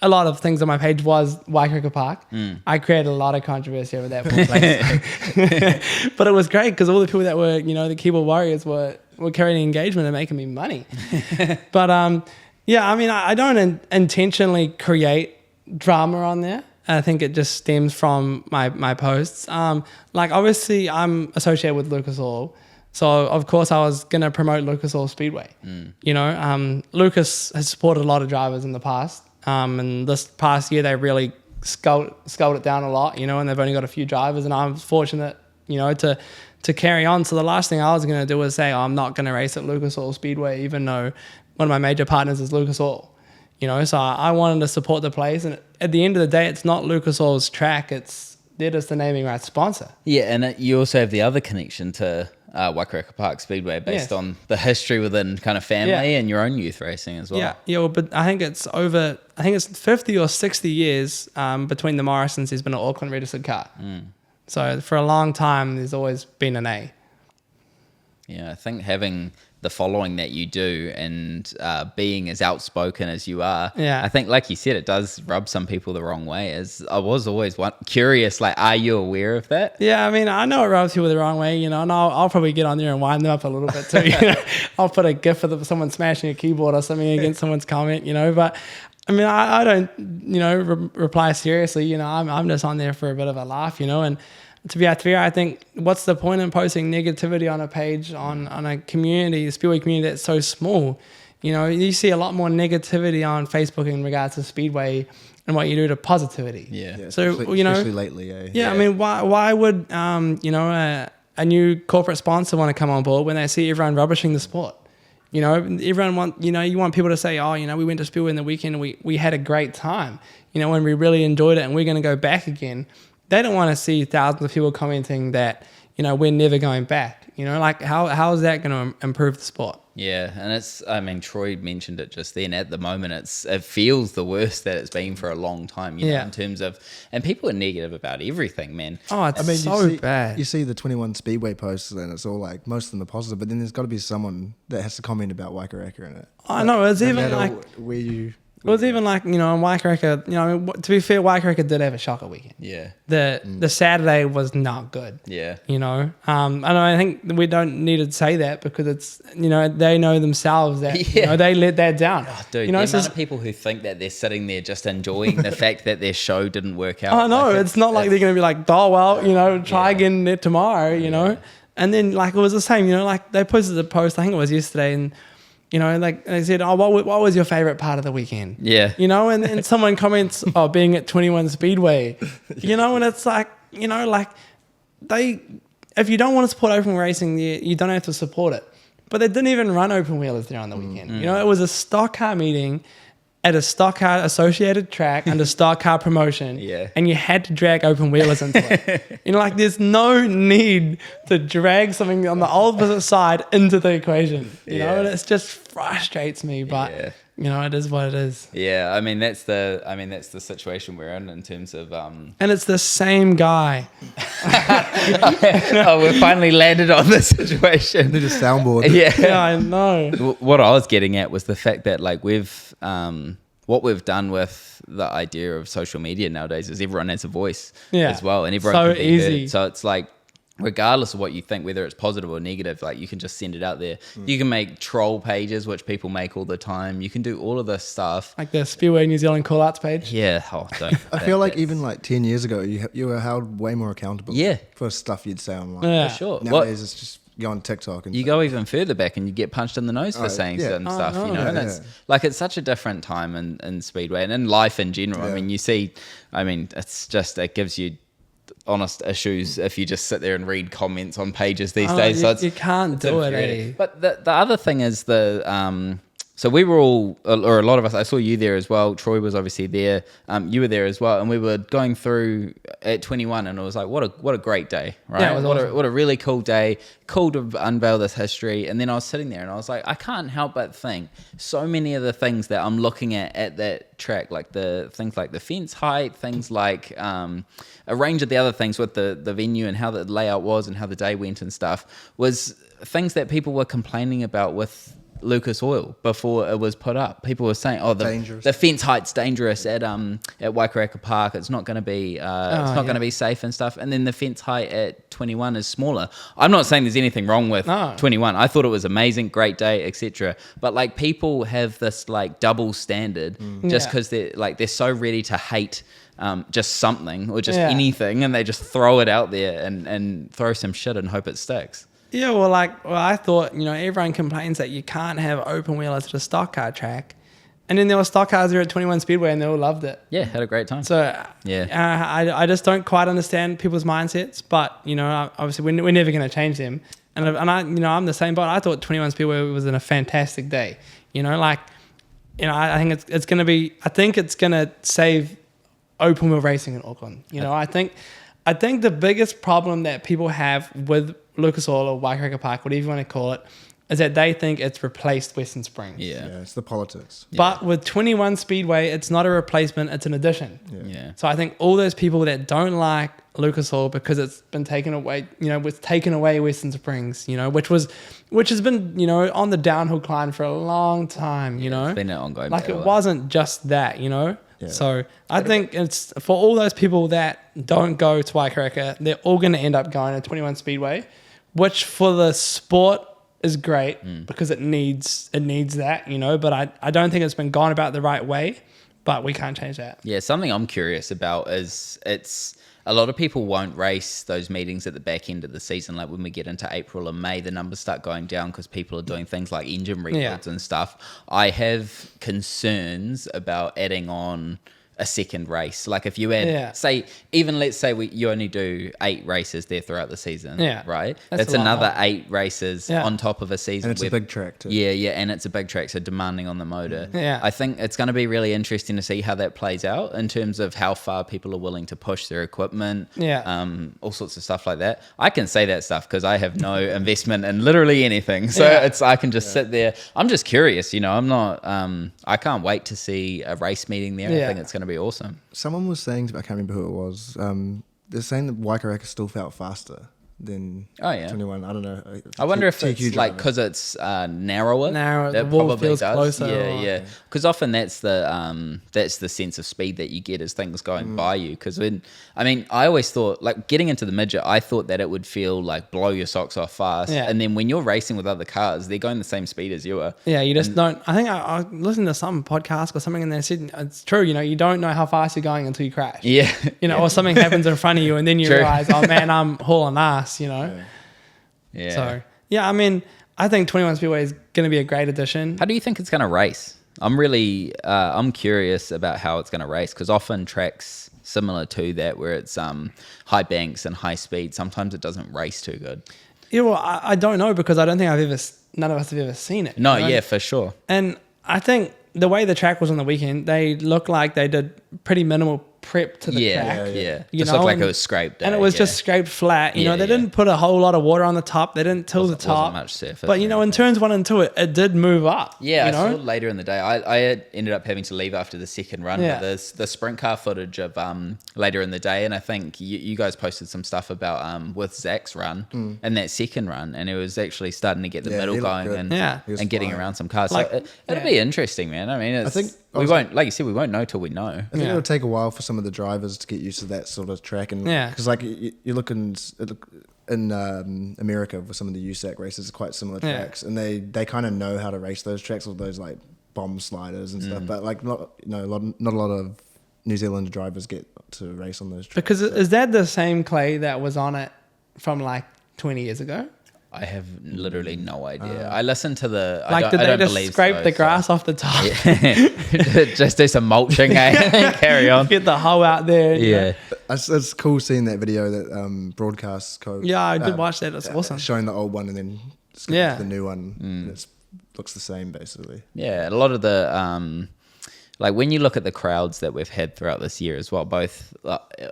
lot of things on my page was Waikaika Park. I created a lot of controversy over that poor place. But it was great because all the people that were, you know, the keyboard warriors were carrying engagement and making me money. But Yeah, I mean, I don't intentionally create drama on there. I think it just stems from my posts. Like, obviously, I'm associated with Lucas Oil. So, of course, I was going to promote Lucas Oil Speedway. You know, Lucas has supported a lot of drivers in the past. And this past year, they really sculled it down a lot, you know, and they've only got a few drivers. And I'm fortunate, you know, to carry on. So the last thing I was going to do was say, I'm not going to race at Lucas Oil Speedway, even though one of my major partners is Lucas Oil. You know, so I wanted to support the place. And at the end of the day, it's not Lucas Oil's track. They're just the naming rights sponsor. Yeah, and you also have the other connection to Wakaraka Park Speedway based on the history within kind of family and your own youth racing as well. Yeah, well, but I think it's 50 or 60 years between the Morrisons. There's been an Auckland registered car. So for a long time, there's always been an A. Yeah, I think having the following that you do and being as outspoken as you are, I think, like you said, it does rub some people the wrong way. As I was always curious, like, are you aware of that? Yeah, I mean, I know it rubs people the wrong way, you know, and I'll probably get on there and wind them up a little bit too. You know? I'll put a gif of someone smashing a keyboard or something against someone's comment, you know, but I mean, I don't, you know, reply seriously, you know, I'm just on there for a bit of a laugh, you know, and to be fair, I think what's the point in posting negativity on a page, on a community, a Speedway community that's so small? You know, you see a lot more negativity on Facebook in regards to Speedway and what you do to positivity. Yeah, so, you know, especially lately, eh? Yeah, I mean, why would, you know, a new corporate sponsor want to come on board when they see everyone rubbishing the sport? You know, everyone you want people to say, oh, you know, we went to Speedway in the weekend and we had a great time, you know, and we really enjoyed it and we're going to go back again. They don't want to see thousands of people commenting that, you know, we're never going back. You know, like how is that going to improve the sport? Yeah, and I mean, Troy mentioned it just then. At the moment, it feels the worst that it's been for a long time, you know, in terms of, and people are negative about everything, man. Oh, it's so bad. You see the 21 Speedway posts and it's all like, most of them are positive, but then there's got to be someone that has to comment about Wakaraka in it. I know, it's even like, it was even like, you know, in Wakaraka, you know, to be fair, Wakaraka did have a shocker weekend. Yeah. The Saturday was not good. Yeah. You know, and I think we don't need to say that because it's, you know, they know themselves that, you know, they let that down. Oh, dude, you know, the amount of people who think that they're sitting there just enjoying the fact that their show didn't work out. I know, like it's not like they're going to be like, oh, well, you know, try again tomorrow, you know. And then, like, it was the same, you know, like they posted a post, I think it was yesterday, and you know, like they said, oh, what was your favorite part of the weekend? Yeah. You know, and someone comments, oh, being at 21 Speedway, you know, and it's like, you know, like if you don't want to support open racing, you don't have to support it. But they didn't even run open wheelers there on the weekend. You know, it was a stock car meeting at a stock car associated track under stock car promotion. Yeah. And you had to drag open wheelers into it. You know, like there's no need to drag something on the opposite side into the equation. You know, and it just frustrates me, but you know, it is what it is. Yeah, I mean that's the situation we're in terms of and it's the same guy. Oh, we finally landed on this situation. Need a soundboard. Yeah, I know. What I was getting at was the fact that like what we've done with the idea of social media nowadays is everyone has a voice as well, and everyone can be heard. So it's like, regardless of what you think, whether it's positive or negative, like you can just send it out there. You can make troll pages, which people make all the time. You can do all of this stuff, like the Speedway New Zealand call outs page. Yeah. Oh, don't. I feel like even like 10 years ago, you were held way more accountable. For stuff you'd say online. Yeah, for sure. Nowadays, it's just go on TikTok and you go even further back and you get punched in the nose for saying certain stuff, you know. And it's like, it's such a different time in Speedway and in life in general. I mean, it's just, it gives you honest issues if you just sit there and read comments on pages these days. So you can't do it, eh? But the other thing is so we were all, or a lot of us, I saw you there as well. Troy was obviously there. You were there as well. And we were going through at 21 and it was like, what a great day, right? Yeah, it was awesome. What a really cool day. Cool to unveil this history. And then I was sitting there and I was like, I can't help but think so many of the things that I'm looking at that track, like the things like the fence height, things like a range of the other things with the venue and how the layout was and how the day went and stuff, was things that people were complaining about with Lucas Oil before it was put up. People were saying, "Oh, the fence height's dangerous at Waikaraka Park. It's not going to be going to be safe and stuff." And then the fence height at 21 is smaller. I'm not saying there's anything wrong with 21. I thought it was amazing, great day, etc. But like people have this like double standard just because they're so ready to hate just something or just anything, and they just throw it out there and throw some shit and hope it sticks. Yeah, well, I thought, everyone complains that you can't have open wheelers at a stock car track. And then there were stock cars there at 21 Speedway and they all loved it. Yeah, had a great time. So, I just don't quite understand people's mindsets. But, obviously we're never going to change them. And I'm the same boat. I thought 21 Speedway was a fantastic day. I think it's going to be, I think it's going to save open wheel racing in Auckland. I think the biggest problem that people have with Lucas Oil or Waikaraka Park, whatever you want to call it, is that they think it's replaced Western Springs. Yeah, it's the politics. But with 21 Speedway, it's not a replacement, it's an addition. Yeah. So I think all those people that don't like Lucas Oil because it's been taken away, was taken away Western Springs, which has been, on the downhill climb for a long time, It's been an ongoing battle. It wasn't just that, Yeah. So I think it's for all those people that don't go to Waikaraka, they're all going to end up going to 21 Speedway, which for the sport is great because it needs that, but I don't think it's been gone about the right way, but we can't change that. Yeah, something I'm curious about is a lot of people won't race those meetings at the back end of the season. Like when we get into April and May, the numbers start going down because people are doing things like engine rebuilds and stuff. I have concerns about adding on a second race. Like if you add, let's say you only do 8 races there throughout the season, right? That's another 8 races on top of a season. And it's a big track too. Yeah, and it's a big track, so demanding on the motor. Yeah. I think it's going to be really interesting to see how that plays out in terms of how far people are willing to push their equipment, all sorts of stuff like that. I can say that stuff because I have no investment in literally anything. So I can just sit there. I'm just curious, I'm not, I can't wait to see a race meeting there. I think it's going to be awesome. Someone was saying, I can't remember who it was, they're saying that Waikaraka still felt faster than 21. I don't know. I wonder if it's like because it's narrower. The wall feels closer. Yeah. Because often that's the sense of speed that you get as things going by you. Because I always thought like getting into the midget, I thought that it would feel like blow your socks off fast. Yeah. And then when you're racing with other cars, they're going the same speed as you are. Yeah, you just don't. I think I listened to some podcast or something and they said it's true. You don't know how fast you're going until you crash. Yeah. Or something happens in front of you and then you realize, oh man, I'm hauling ass. Yeah. So I think 21 Speedway is going to be a great addition. How do you think it's going to race? I'm really I'm curious about how it's going to race because often tracks similar to that where it's high banks and high speed, sometimes it doesn't race too good. Yeah, well, I don't know because I don't think none of us have ever seen it. No, yeah, for sure. And I think the way the track was on the weekend, they looked like they did pretty minimal prep to the track. Yeah. Just looked like it was scraped. And it was just scraped flat. They didn't put a whole lot of water on the top. They didn't till the top. Wasn't much surface. But, in turns 1 and 2, it did move up. Yeah, I saw it later in the day. I ended up having to leave after the second run. Yeah. There's the sprint car footage of later in the day. And I think you guys posted some stuff about with Zach's run and that second run. And it was actually starting to get the middle going and getting around some cars. So it'll be interesting, man. I mean, we won't, like you said, we won't know till we know. I think it'll take a while for some of the drivers to get used to that sort of track, and because like you look in America with some of the USAC races, it's quite similar tracks, and they kind of know how to race those tracks with those like bomb sliders and stuff. But like not a lot of New Zealand drivers get to race on those tracks. Because is that the same clay that was on it from like 20 years ago? I have literally no idea. I listened to the... did they just scrape the grass off the top? Yeah. Just do some mulching, carry on. Get the hoe out there. Yeah. It's cool seeing that video that broadcast code. Yeah, I did watch that. It's awesome. Showing the old one and then the new one. And it looks the same, basically. Yeah, a lot of the... like when you look at the crowds that we've had throughout this year as well, both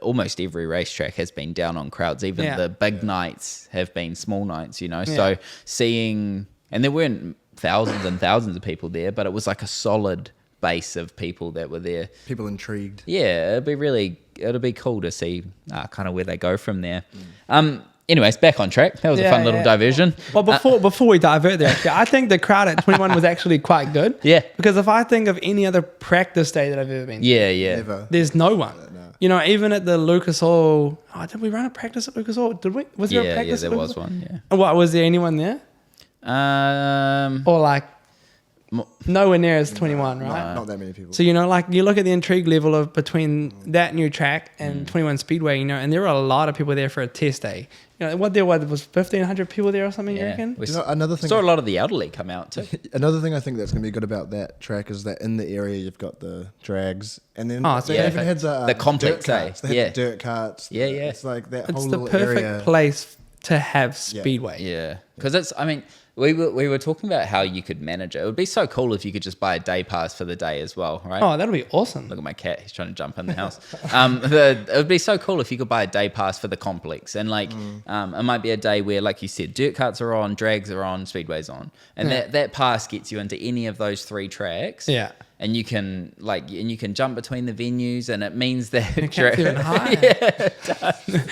almost every racetrack has been down on crowds. Even the big nights have been small nights, So seeing, and there weren't thousands and thousands of people there, but it was like a solid base of people that were there. People intrigued. Yeah, it'll be cool to see kind of where they go from there. Anyways, back on track. That was a fun little diversion. Well, before we divert there, actually, I think the crowd at 21 was actually quite good. Yeah. Because if I think of any other practice day that I've ever been to, Never. there's no one. No. You know, even at the Lucas Oil, did we run a practice at Lucas Oil? Did we? Was there a practice? Yeah, there was one. Yeah. What, was there anyone there? Or like nowhere near as 21, right? Not that many people. So, you know, like you look at the intrigue level of between that new track and 21 Speedway, you know, and there were a lot of people there for a test day. You know, what was 1,500 people there or something, you reckon? We another thing. saw a lot of the elderly come out too. Another thing I think that's going to be good about that track is that in the area you've got the drags, and then so they even had the complex dirt carts. They had the dirt carts. Yeah. It's like that It's whole the little perfect area. place to have Speedway. Yeah, because it's. I mean, we were talking about how you could manage it. It would be so cool if you could just buy a day pass for the day as well, right? Oh, that'll be awesome. Look at my cat; he's trying to jump in the house. It would be so cool if you could buy a day pass for the complex, and like, it might be a day where, like you said, dirt carts are on, drags are on, speedways on, and that pass gets you into any of those 3 tracks. Yeah. And you can jump between the venues, and it means that even higher. Yeah, it does.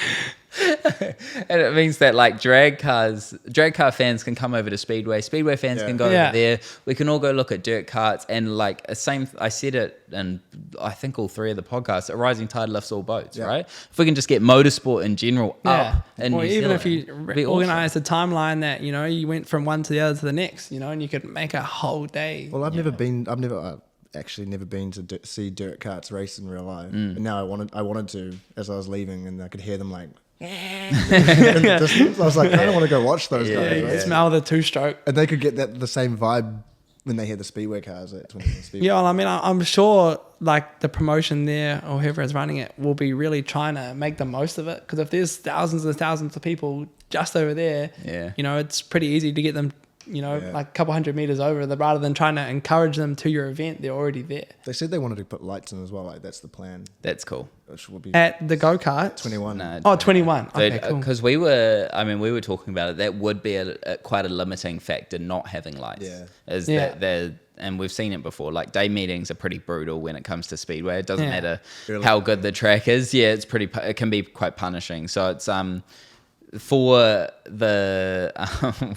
And it means that like drag car fans can come over to Speedway fans can go over there. We can all go look at dirt carts, and like I said it, and I think all 3 of the podcasts, a rising tide lifts all boats, right? If we can just get motorsport in general up in New even Zealand, if you organise a timeline that, you know, you went from one to the other to the next, you know, and you could make a whole day. Well, I've actually never been to see dirt carts race in real life, and now I wanted to as I was leaving, and I could hear them like in the distance. I was like, I don't want to go watch those guys. You Right? smell the 2-stroke. And they could get the same vibe when they hear the speedway cars at 21 Speedway. Yeah, well, I mean, I'm sure like the promotion there or whoever is running it will be really trying to make the most of it, because if there's thousands and thousands of people just over there, you know, it's pretty easy to get them, you know, like a couple 100 meters over, rather than trying to encourage them to your event. They're already there. They said they wanted to put lights in as well. Like that's the plan. That's cool. Which would be At the go-kart? 21. No, 21. Okay, cool. Because we were talking about it. That would be quite a limiting factor, not having lights. And we've seen it before. Like day meetings are pretty brutal when it comes to speedway. It doesn't matter how good the track is. Yeah, it can be quite punishing. So it's for the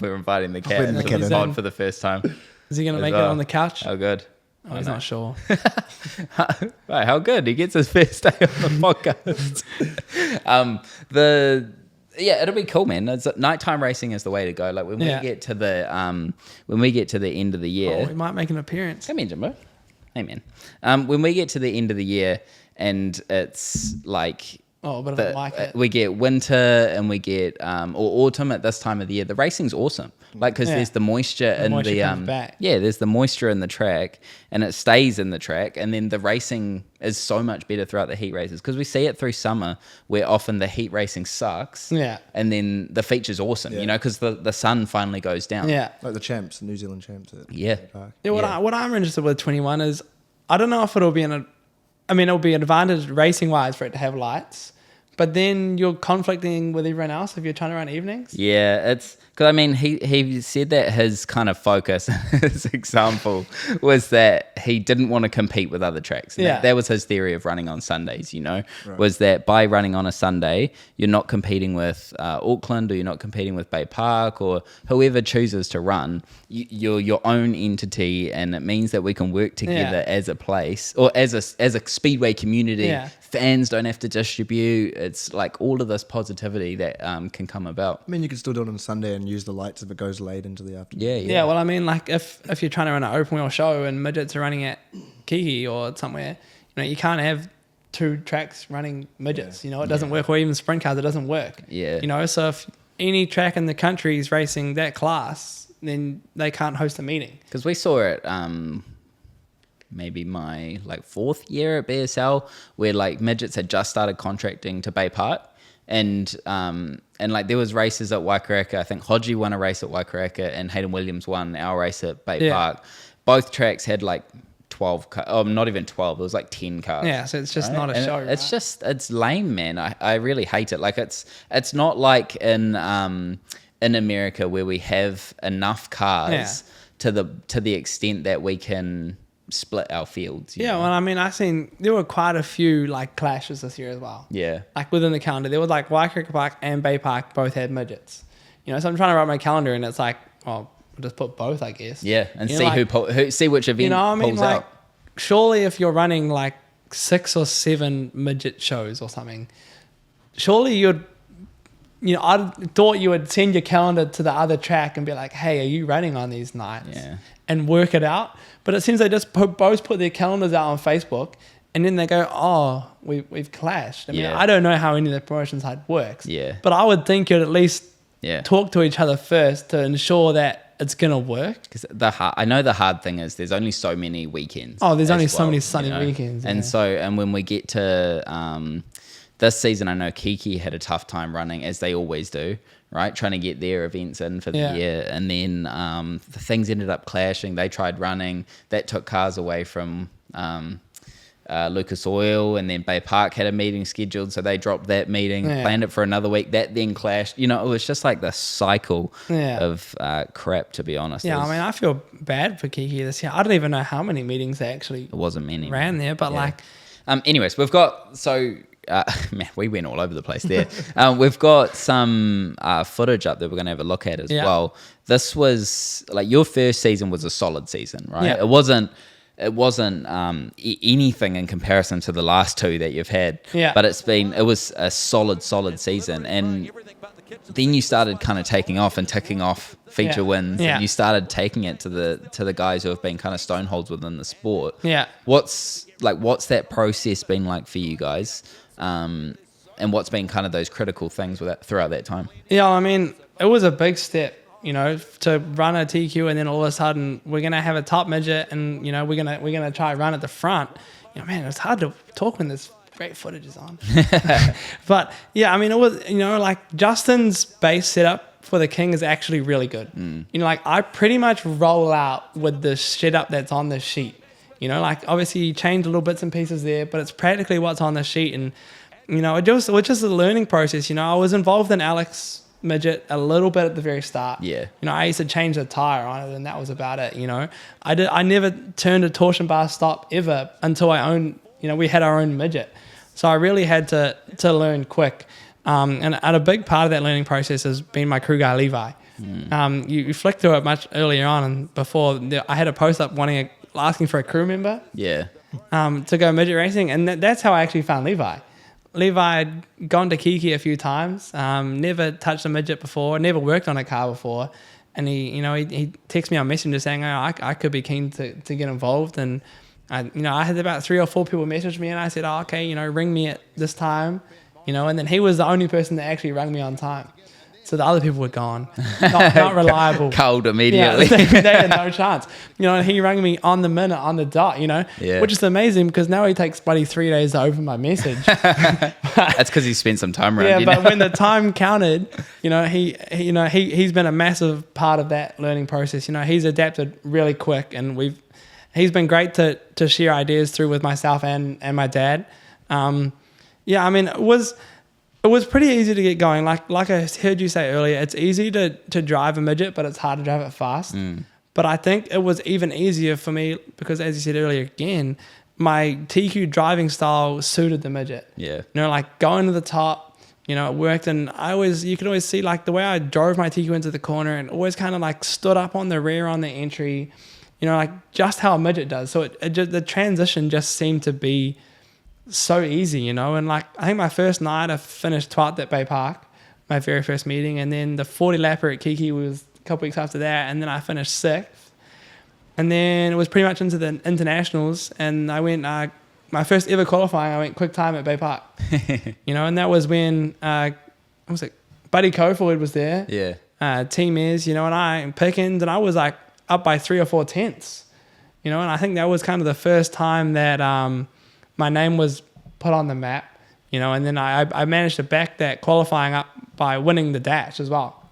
we're inviting the cat into the pod for the first time. Is he going to make it on the couch? Oh, good. Oh, he's not sure. Right, how good. He gets his first day on the podcast. It'll be cool, man. Nighttime racing is the way to go. Like when we get to the end of the year. Oh, we might make an appearance. Come in, Jimbo. Hey, man. When we get to the end of the year and it's like... Oh, but I don't like it. We get winter and we get or autumn at this time of the year. The racing's awesome, like because there's the moisture in the there's the moisture in the track and it stays in the track, and then the racing is so much better throughout the heat races, because we see it through summer where often the heat racing sucks, and then the feature's awesome, you know, because the sun finally goes down. Like the champs, the New Zealand champs. What I'm interested with 21 is, I don't know if it'll be it'll be an advantage racing wise for it to have lights, but then you're conflicting with everyone else if you're trying to run evenings. Yeah, it's because he said that his kind of focus, his example was that he didn't want to compete with other tracks. And that was his theory of running on Sundays, you know, was that by running on a Sunday, you're not competing with Auckland, or you're not competing with Bay Park, or whoever chooses to run. You're your own entity, and it means that we can work together as a place, or as a speedway community. Fans don't have to distribute. It's like all of this positivity that can come about. I mean, you could still do it on Sunday and use the lights if it goes late into the afternoon. Yeah. Well, I mean, like if you're trying to run an open wheel show and midgets are running at Kiki or somewhere, you know, you can't have 2 tracks running midgets. You know, it doesn't work. Or even sprint cars, it doesn't work. Yeah. You know, so if any track in the country is racing that class, then they can't host a meeting. Because we saw it. Maybe my 4th year at BSL, where like midgets had just started contracting to Bay Park, and like there was races at Waikaraka. I think Hodgie won a race at Waikaraka, and Hayden Williams won our race at Bay Park. Both tracks had like 12 cars, not even 12, it was like 10 cars. Yeah, so it's just not a show. It's just, it's lame, man. I really hate it. Like it's not like in America where we have enough cars to the extent that we can split our fields. Yeah, know? well, I mean, I seen there were quite a few like clashes this year as well. Yeah. Like within the calendar, there was like Waikato Park and Bay Park both had midgets. You know, so I'm trying to write my calendar, and it's like, well, we'll just put both, I guess. Yeah, and you see know, who see which event you know what I mean? pulls Like, out. surely if you're running like 6 or 7 midget shows or something, surely you'd, you know, I thought you would send your calendar to the other track and be like, hey, are you running on these nights? Yeah. And work it out. But it seems they just both put their calendars out on Facebook, and then they go, oh, we've clashed. I mean, Yeah. I don't know how any of the promotion side works. Yeah. But I would think you'd at least Yeah. talk to each other first to ensure that it's going to work. Because I know the hard thing is there's only so many weekends. Oh, there's as only so well, many sunny weekends, And yeah. so, and when we get to this season, I know Kiki had a tough time running, as they always do, right? Trying to get their events in for the Yeah. year. And then the things ended up clashing. They tried running. That took cars away from Lucas Oil, and then Bay Park had a meeting scheduled, so they dropped that meeting, Yeah. planned it for another week. That then clashed. You know, it was just like the cycle Yeah. of crap, to be honest. Yeah, I mean, I feel bad for Kiki this year. I don't even know how many meetings they actually It wasn't many. ran there, but Yeah. like, Anyways, we've got man, we went all over the place there. We've got some footage up that we're going to have a look at as Yeah. well. This was like your first season was a solid season, right? Yeah. It wasn't anything in comparison to the last two that you've had. Yeah. But it was a solid season, and then you started kind of taking off and ticking off feature Yeah. wins, Yeah. and you started taking it to the guys who have been kind of stoneholds within the sport. Yeah. What's that process been like for you guys? And what's been kind of those critical things throughout that time? yeah, I mean, it was a big step, you know, to run a TQ, and then all of a sudden we're gonna have a top midget, and you know we're gonna try run at the front. You know, man, it's hard to talk when this great footage is on. But yeah, I mean, it was, you know, like Justin's base setup for the King is actually really good. You know, like I pretty much roll out with the setup that's on the sheet. You know, like obviously you change little bits and pieces there, but it's practically what's on the sheet. And you know, it was just a learning process. You know, I was involved in Alex Midget a little bit at the very start. Yeah. You know, I used to change the tire on it, and that was about it. You know, I never turned a torsion bar stop ever until we had our own midget. So I really had to learn quick. And a big part of that learning process has been my crew guy, Levi. You flicked through it much earlier on, and before I had a post up asking for a crew member. Yeah. To go midget racing, and that's how I actually found Levi. Levi had gone to Kiki a few times, never touched a midget before, never worked on a car before, and he texted me on Messenger saying, oh, I could be keen to get involved. And I had about 3 or 4 people message me, and I said, oh, okay, ring me at this time, and then he was the only person that actually rang me on time. So the other people were gone, not reliable. Cold immediately. Yeah, they had no chance. And he rang me on the minute, on the dot, Yeah. which is amazing because now he takes bloody 3 days to open my message. That's because he spent some time around Yeah, you. but when the time counted, he's been a massive part of that learning process. He's adapted really quick, and he's been great to share ideas through with myself and my dad. It was pretty easy to get going. Like I heard you say earlier, it's easy to drive a midget, but it's hard to drive it fast. But I think it was even easier for me because, as you said earlier, again, my TQ driving style suited the midget. Yeah. Like going to the top, it worked. And you could always see like the way I drove my TQ into the corner and always kind of like stood up on the rear on the entry, like just how a midget does. So the transition just seemed to be so easy, and like I think my first night I finished 12th at Bay Park, my very first meeting, and then the 40 lapper at Kiki was a couple weeks after that, and then I finished 6th, and then it was pretty much into the internationals, and I went my first ever qualifying I went quick time at Bay Park. And that was when Buddy Cofield was there, Team Is, and I Pickens, and I was like up by 3 or 4 tenths, and I think that was kind of the first time that my name was put on the map, and then I managed to back that qualifying up by winning the dash as well.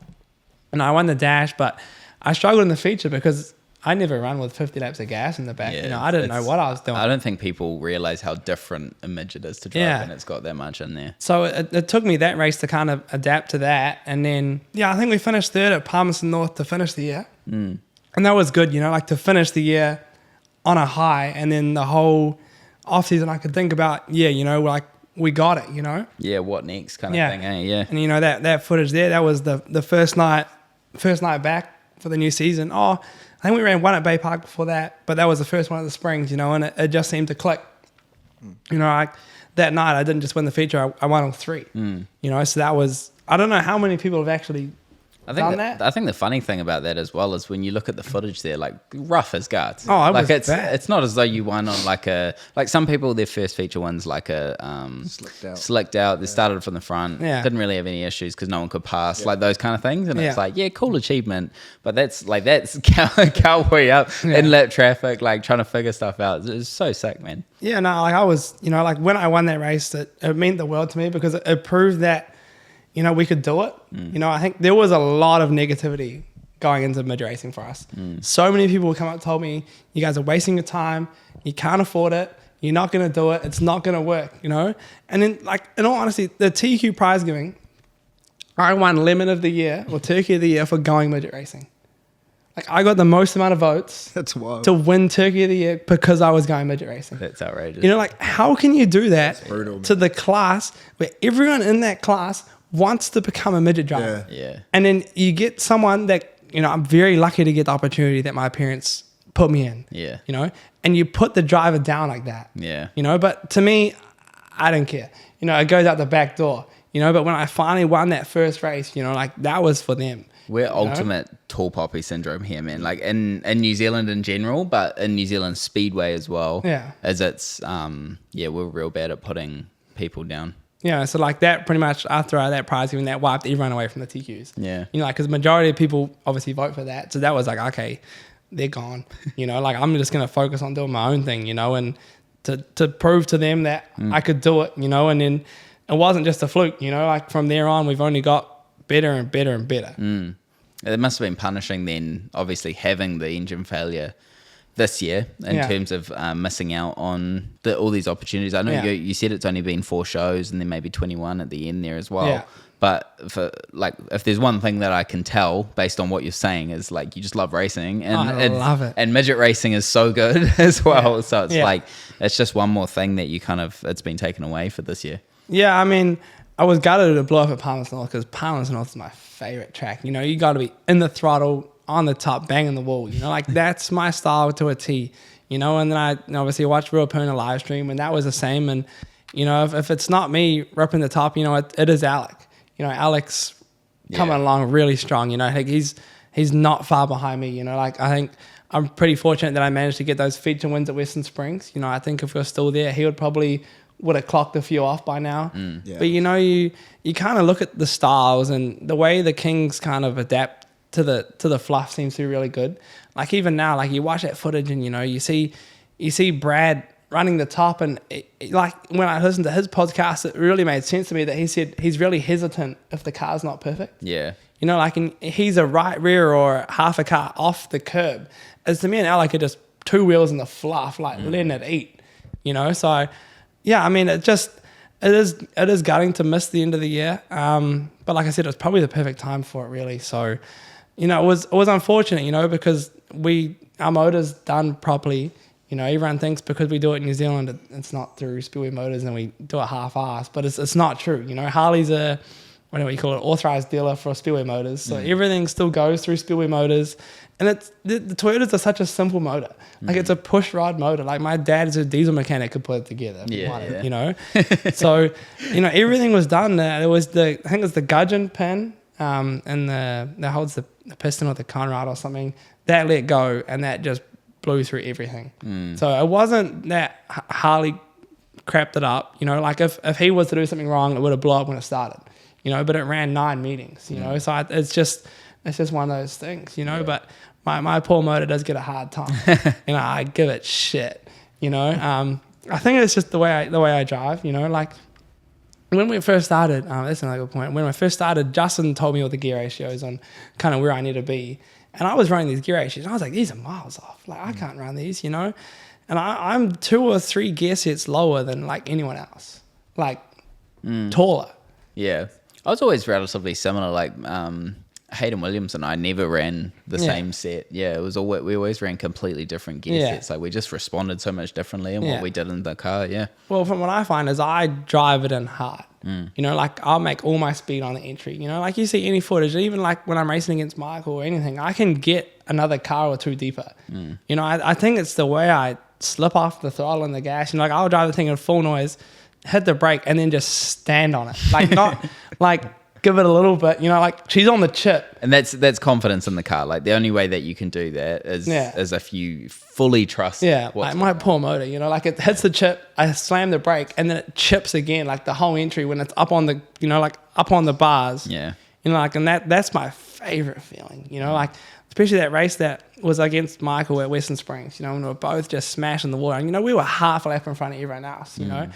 And I won the dash, but I struggled in the feature because I never run with 50 laps of gas in the back. I didn't know what I was doing. I don't think people realize how different a midget is to drive when it's got that much in there. So it took me that race to kind of adapt to that. And then, I think we finished 3rd at Palmerston North to finish the year. And that was good, like to finish the year on a high, and then the whole off season I could think about, like we got it, Yeah, what next kind of thing, eh? Yeah. And that footage there, that was the first night back for the new season. I think we ran one at Bay Park before that, but that was the first one at the Springs, and it just seemed to click. That night I didn't just win the feature, I won all three. So that was, I don't know how many people have actually done that. I think the funny thing about that as well is when you look at the footage there, like rough as guts. Oh, it's not as though you won on like some people, their first feature one's like a slicked out. They started from the front, didn't really have any issues because no one could pass, like those kind of things. And it's like, cool achievement, but that's cowboy up in lap traffic, like trying to figure stuff out. It's so sick, man. Yeah, no, like I was, like when I won that race, it meant the world to me because it proved that we could do it. I think there was a lot of negativity going into midget racing for us. So many people would come up and told me, you guys are wasting your time. You can't afford it. You're not going to do it. It's not going to work, And then, like, in all honesty, the TQ prize giving, I won Lemon of the Year or Turkey of the Year for going midget racing. Like, I got the most amount of votes to win Turkey of the Year because I was going midget racing. That's outrageous. Like, how can you do that to the class where everyone in that class wants to become a midget driver? Yeah. And then you get someone that, I'm very lucky to get the opportunity that my parents put me in. Yeah. And you put the driver down like that. Yeah. But to me, I don't care. It goes out the back door. But when I finally won that first race, like that was for them. We're ultimate tall poppy syndrome here, man. Like in New Zealand in general, but in New Zealand speedway as well. Yeah. As it's, we're real bad at putting people down. So like that pretty much after that prize giving, that wiped everyone away from the TQs. Yeah. Because the majority of people obviously vote for that. So that was like, okay, they're gone. Like I'm just going to focus on doing my own thing, and to prove to them that I could do it, and then it wasn't just a fluke, like from there on, we've only got better and better and better. It must have been punishing then, obviously having the engine failure this year in terms of missing out on all these opportunities. I know you said it's only been 4 shows and then maybe 21 at the end there as well. But for if there's one thing that I can tell based on what you're saying is like you just love racing, and I love it. And midget racing is so good as well. So it's like it's just one more thing that it's been taken away for this year. Yeah, I mean, I was gutted to blow up at Palmer's North because Palmer's North is my favorite track. You got to be in the throttle, on the top, banging the wall. Like that's my style to a T. And then I obviously watched Real Puna live stream, and that was the same. And if it's not me ripping the top, it is Alec. Alec's coming along really strong. I think he's not far behind me. Like I think I'm pretty fortunate that I managed to get those feature wins at Western Springs. I think if we were still there, he would have clocked a few off by now. But you kind of look at the styles and the way the Kings kind of adapt to the fluff seems to be really good. Like even now, like you watch that footage and you see Brad running the top, and like when I listened to his podcast, it really made sense to me that he said he's really hesitant if the car's not perfect. Yeah. Like he's a right rear or half a car off the curb. As to me and Alec are just 2 wheels in the fluff, like letting it eat. So yeah, I mean, it is gutting to miss the end of the year. But like I said, it was probably the perfect time for it, really. So, it was unfortunate, because our motor's done properly. Everyone thinks because we do it in New Zealand, it's not through Speedway Motors and we do it half-assed, but it's not true. Harley's authorized dealer for Speedway Motors. So everything still goes through Speedway Motors. And the Toyotas are such a simple motor. Like it's a push rod motor. Like my dad's a diesel mechanic, could put it together. So, everything was done. It was I think it's the gudgeon pin, and that holds the piston with the Conrad or something. That let go, and that just blew through everything. So it wasn't that Harley crapped it up. Like if he was to do something wrong, it would have blown up when it started. But it ran 9 meetings. So it's just one of those things. But my poor motor does get a hard time. I give it shit. I think it's just the way I drive. Like when we first started, that's another good point. When I first started, Justin told me all the gear ratios on kind of where I need to be. And I was running these gear ratios. And I was like, these are miles off. Like, I can't run these, And I'm 2 or 3 gear sets lower than, like, anyone else. Like, taller. Yeah. I was always relatively similar. Like, Hayden Williams and I never ran the same set. Yeah, it was all we always ran completely different gear sets. Like we just responded so much differently in what we did in the car. Yeah. Well, from what I find is I drive it in hard. You know, like I'll make all my speed on the entry. You know, like you see any footage, even like when I'm racing against Michael or anything, I can get another car or two deeper. You know, I think it's the way I slip off the throttle and the gas. You know, like I'll drive the thing in full noise, hit the brake, and then just stand on it. Like not like give it a little bit, you know, like she's on the chip. And that's confidence in the car. Like the only way that you can do that is if you fully trust. Yeah, like my poor motor, you know, like it hits the chip, I slam the brake, and then it chips again, like the whole entry when it's up on the, you know, like up on the bars. Yeah. You know, like, and that's my favorite feeling, you know, like especially that race that was against Michael at Western Springs, you know, when we were both just smashing the water. And, you know, we were half a lap in front of everyone else, you know,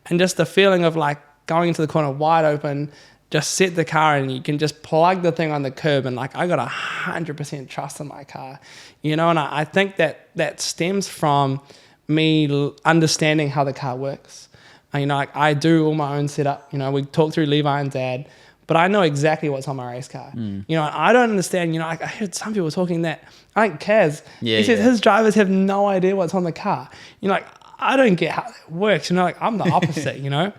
and just the feeling of like going into the corner wide open, just set the car and you can just plug the thing on the curb and like I got 100% trust in my car, you know, and I think that stems from me understanding how the car works. And, you know, like I do all my own setup, you know, we talk through Levi and Dad, but I know exactly what's on my race car. You know, I don't understand, you know, like I heard some people talking that, I think Kaz, he says his drivers have no idea what's on the car. You know, like I don't get how that works, you know, like I'm the opposite, you know.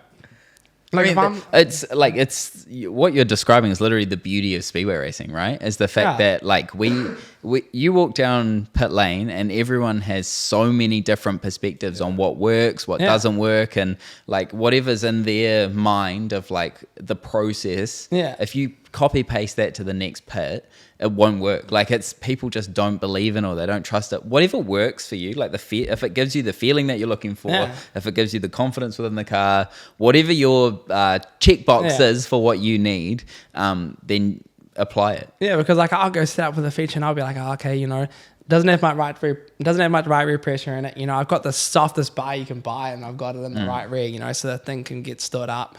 Like I mean, it's what you're describing is literally the beauty of speedway racing, right? Is the fact that like you walk down pit lane and everyone has so many different perspectives on what works, what doesn't work, and like whatever's in their mind of like the process. Yeah. If you copy paste that to the next pit, it won't work. Like it's people just don't believe in or they don't trust it. Whatever works for you, like if it gives you the feeling that you're looking for, if it gives you the confidence within the car, whatever your checkbox is for what you need, then apply it. Yeah, because like I'll go set up with a feature and I'll be like, oh, okay, you know, doesn't have much right rear pressure in it. You know, I've got the softest bar you can buy and I've got it in the right rear, you know, so the thing can get stood up.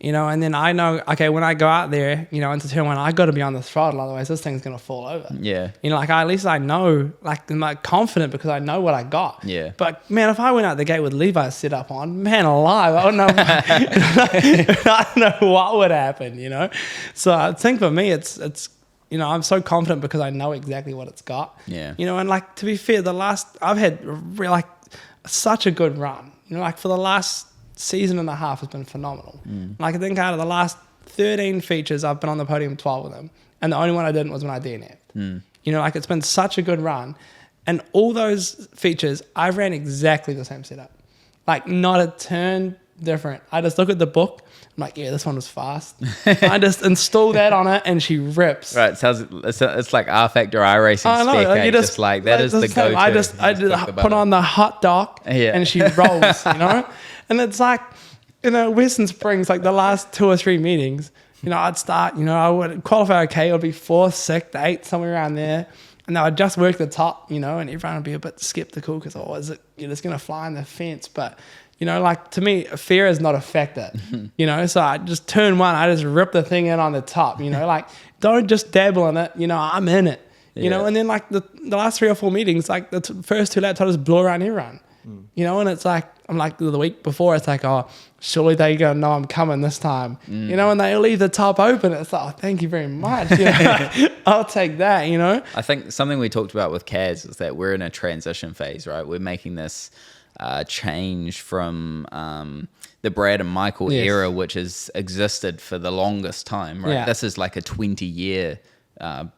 You know, and then I know, okay, when I go out there, you know, into turn one, I got to be on the throttle, otherwise this thing's going to fall over. Yeah. You know, like at least I know, like I'm like confident because I know what I got. Yeah. But man, if I went out the gate with Levi's set up on, man alive, I don't know, I don't know what would happen, you know? So I think for me, it's, you know, I'm so confident because I know exactly what it's got. Yeah. You know, and like, to be fair, I've had like such a good run, you know, like for the last season and a half has been phenomenal. Like I think out of the last 13 features, I've been on the podium 12 of them. And the only one I didn't was when I DNF'd. You know, like it's been such a good run. And all those features, I ran exactly the same setup. Like not a turn different. I just look at the book. I'm like, yeah, this one was fast. I just install that on it and she rips. Right. It's like R Factor iRacing spec. You just like that is the go-to. I just put on the hot dock and she rolls, you know? And it's like, you know, Western Springs, like the last 2 or 3 meetings, you know, I'd start, you know, I would qualify okay. It would be 4th, 6th, 8th, somewhere around there. And I'd just work the top, you know, and everyone would be a bit skeptical because, oh, is it, you're just going to fly in the fence. But, you know, like to me, fear is not a factor, you know, so I just turn one, I just rip the thing in on the top, you know, like don't just dabble in it, you know, I'm in it, you know, and then like the last 3 or 4 meetings, like the first 2 laps, I just blow around everyone, you know, and it's like, I'm like the week before, it's like, oh, surely they're going to know I'm coming this time, you know, and they leave the top open. It's like, oh, thank you very much. You know? I'll take that, you know. I think something we talked about with Kaz is that we're in a transition phase, right? We're making this change from the Brad and Michael era, which has existed for the longest time, right? Yeah. This is like a 20-year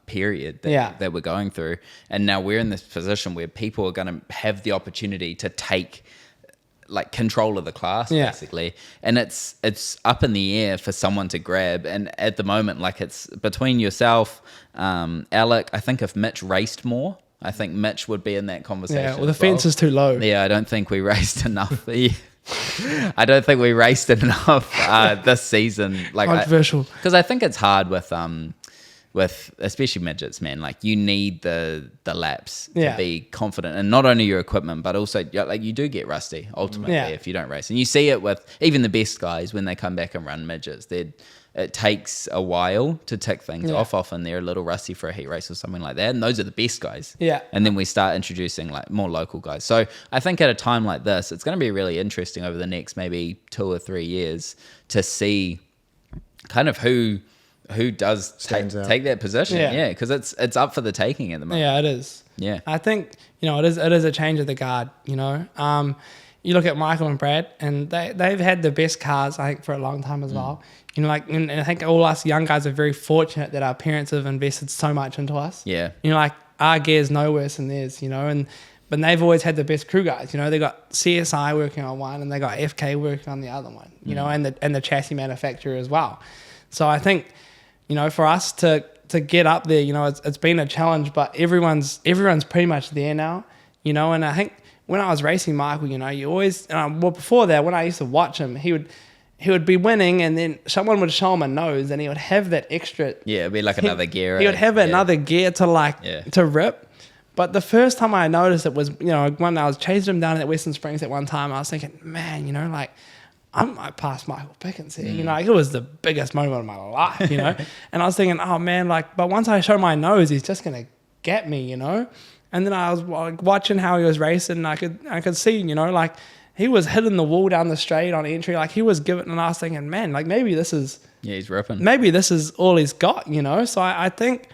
period that we're going through. And now we're in this position where people are going to have the opportunity to take like control of the class basically, and it's up in the air for someone to grab. And at the moment, like it's between yourself, Alec. I think if Mitch raced more, I think Mitch would be in that conversation. Yeah, well, the fence is too low. Yeah, I don't think we raced enough. I don't think we raced enough this season. Like controversial, because I think it's hard with especially midgets, man. Like you need the laps to be confident, and not only your equipment, but also like you do get rusty ultimately if you don't race. And you see it with even the best guys when they come back and run midgets. It takes a while to tick things off. Often they're a little rusty for a heat race or something like that, and those are the best guys. Yeah. And then we start introducing like more local guys. So I think at a time like this, it's going to be really interesting over the next maybe 2 or 3 years to see kind of who who does take that position. Yeah, because it's up for the taking at the moment. Yeah, it is. Yeah, I think it is a change of the guard. You look at Michael and Brad, and they've had the best cars, I think, for a long time as well. And I think all us young guys are very fortunate that our parents have invested so much into us. Yeah. Our gear's no worse than theirs, but they've always had the best crew guys. They got CSI working on one, and they got FK working on the other one. And the chassis manufacturer as well. So I think, for us to get up there, it's been a challenge, but everyone's pretty much there now, and I think when I was racing Michael, you always, before that, when I used to watch him, he would be winning, and then someone would show him a nose, and he would have that extra. Yeah, it'd be like another gear. He would have another gear to rip. But the first time I noticed it was, when I was chasing him down at Western Springs at one time, I was thinking, man, I might pass Michael Pickens here. It was the biggest moment of my life, And I was thinking, oh man, but once I show my nose, he's just gonna get me, And then I was watching how he was racing, and I could see, he was hitting the wall down the straight on entry, he was giving, and I was thinking, man, maybe this is, he's ripping. Maybe this is all he's got, So I think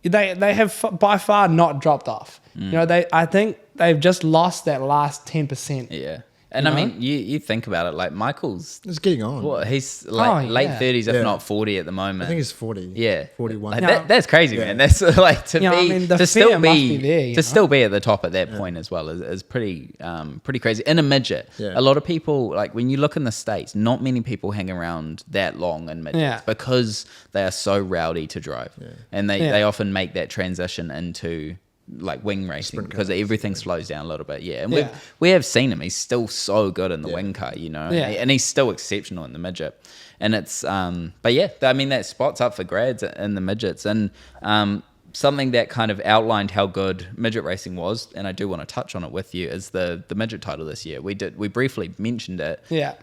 they have by far not dropped off. I think they've just lost that last 10%. Yeah. And I mean, you think about it, like Michael's... It's getting on. What, he's late 30s, if not 40 at the moment. I think he's 40. Yeah. 41. That's crazy, man. That's to still be at the top at that point as well is pretty crazy. In a midget, a lot of people, when you look in the States, not many people hang around that long in midgets because they are so rowdy to drive. Yeah. And they often make that transition into... wing racing because everything slows down a little bit. Yeah. And we have seen him. He's still so good in the wing car, and he's still exceptional in the midget. And it's, but yeah, I mean, that spot's up for grads in the midgets. And something that kind of outlined how good midget racing was, and I do want to touch on it with you, is the midget title this year. We briefly mentioned it. Yeah.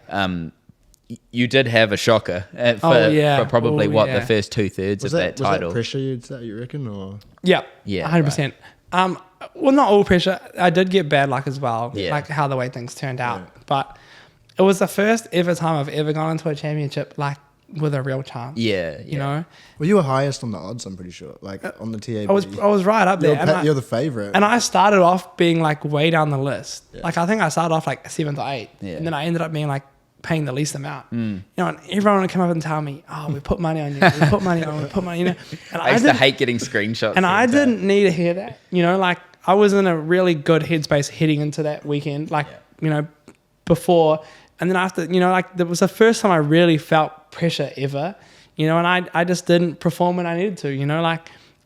You did have a shocker for probably the first 2/3 of that title. Was that pressure you reckon, or? Yeah, 100%. Right. Well, not all pressure. I did get bad luck as well, how the way things turned out. Yeah. But it was the first ever time I've ever gone into a championship with a real chance. Yeah, you know. Well, you were highest on the odds, I'm pretty sure. On the TAB. I was right up there. You're the favorite. And I started off being way down the list. Yeah. I think I started off 7th or 8th, and then I ended up being paying the least amount. And everyone would come up and tell me, oh, we put money on you, we put money on, we put money, And I used to hate getting screenshots. And I didn't need to hear that, I was in a really good headspace heading into that weekend, before, and then after, that was the first time I really felt pressure ever, and I just didn't perform when I needed to,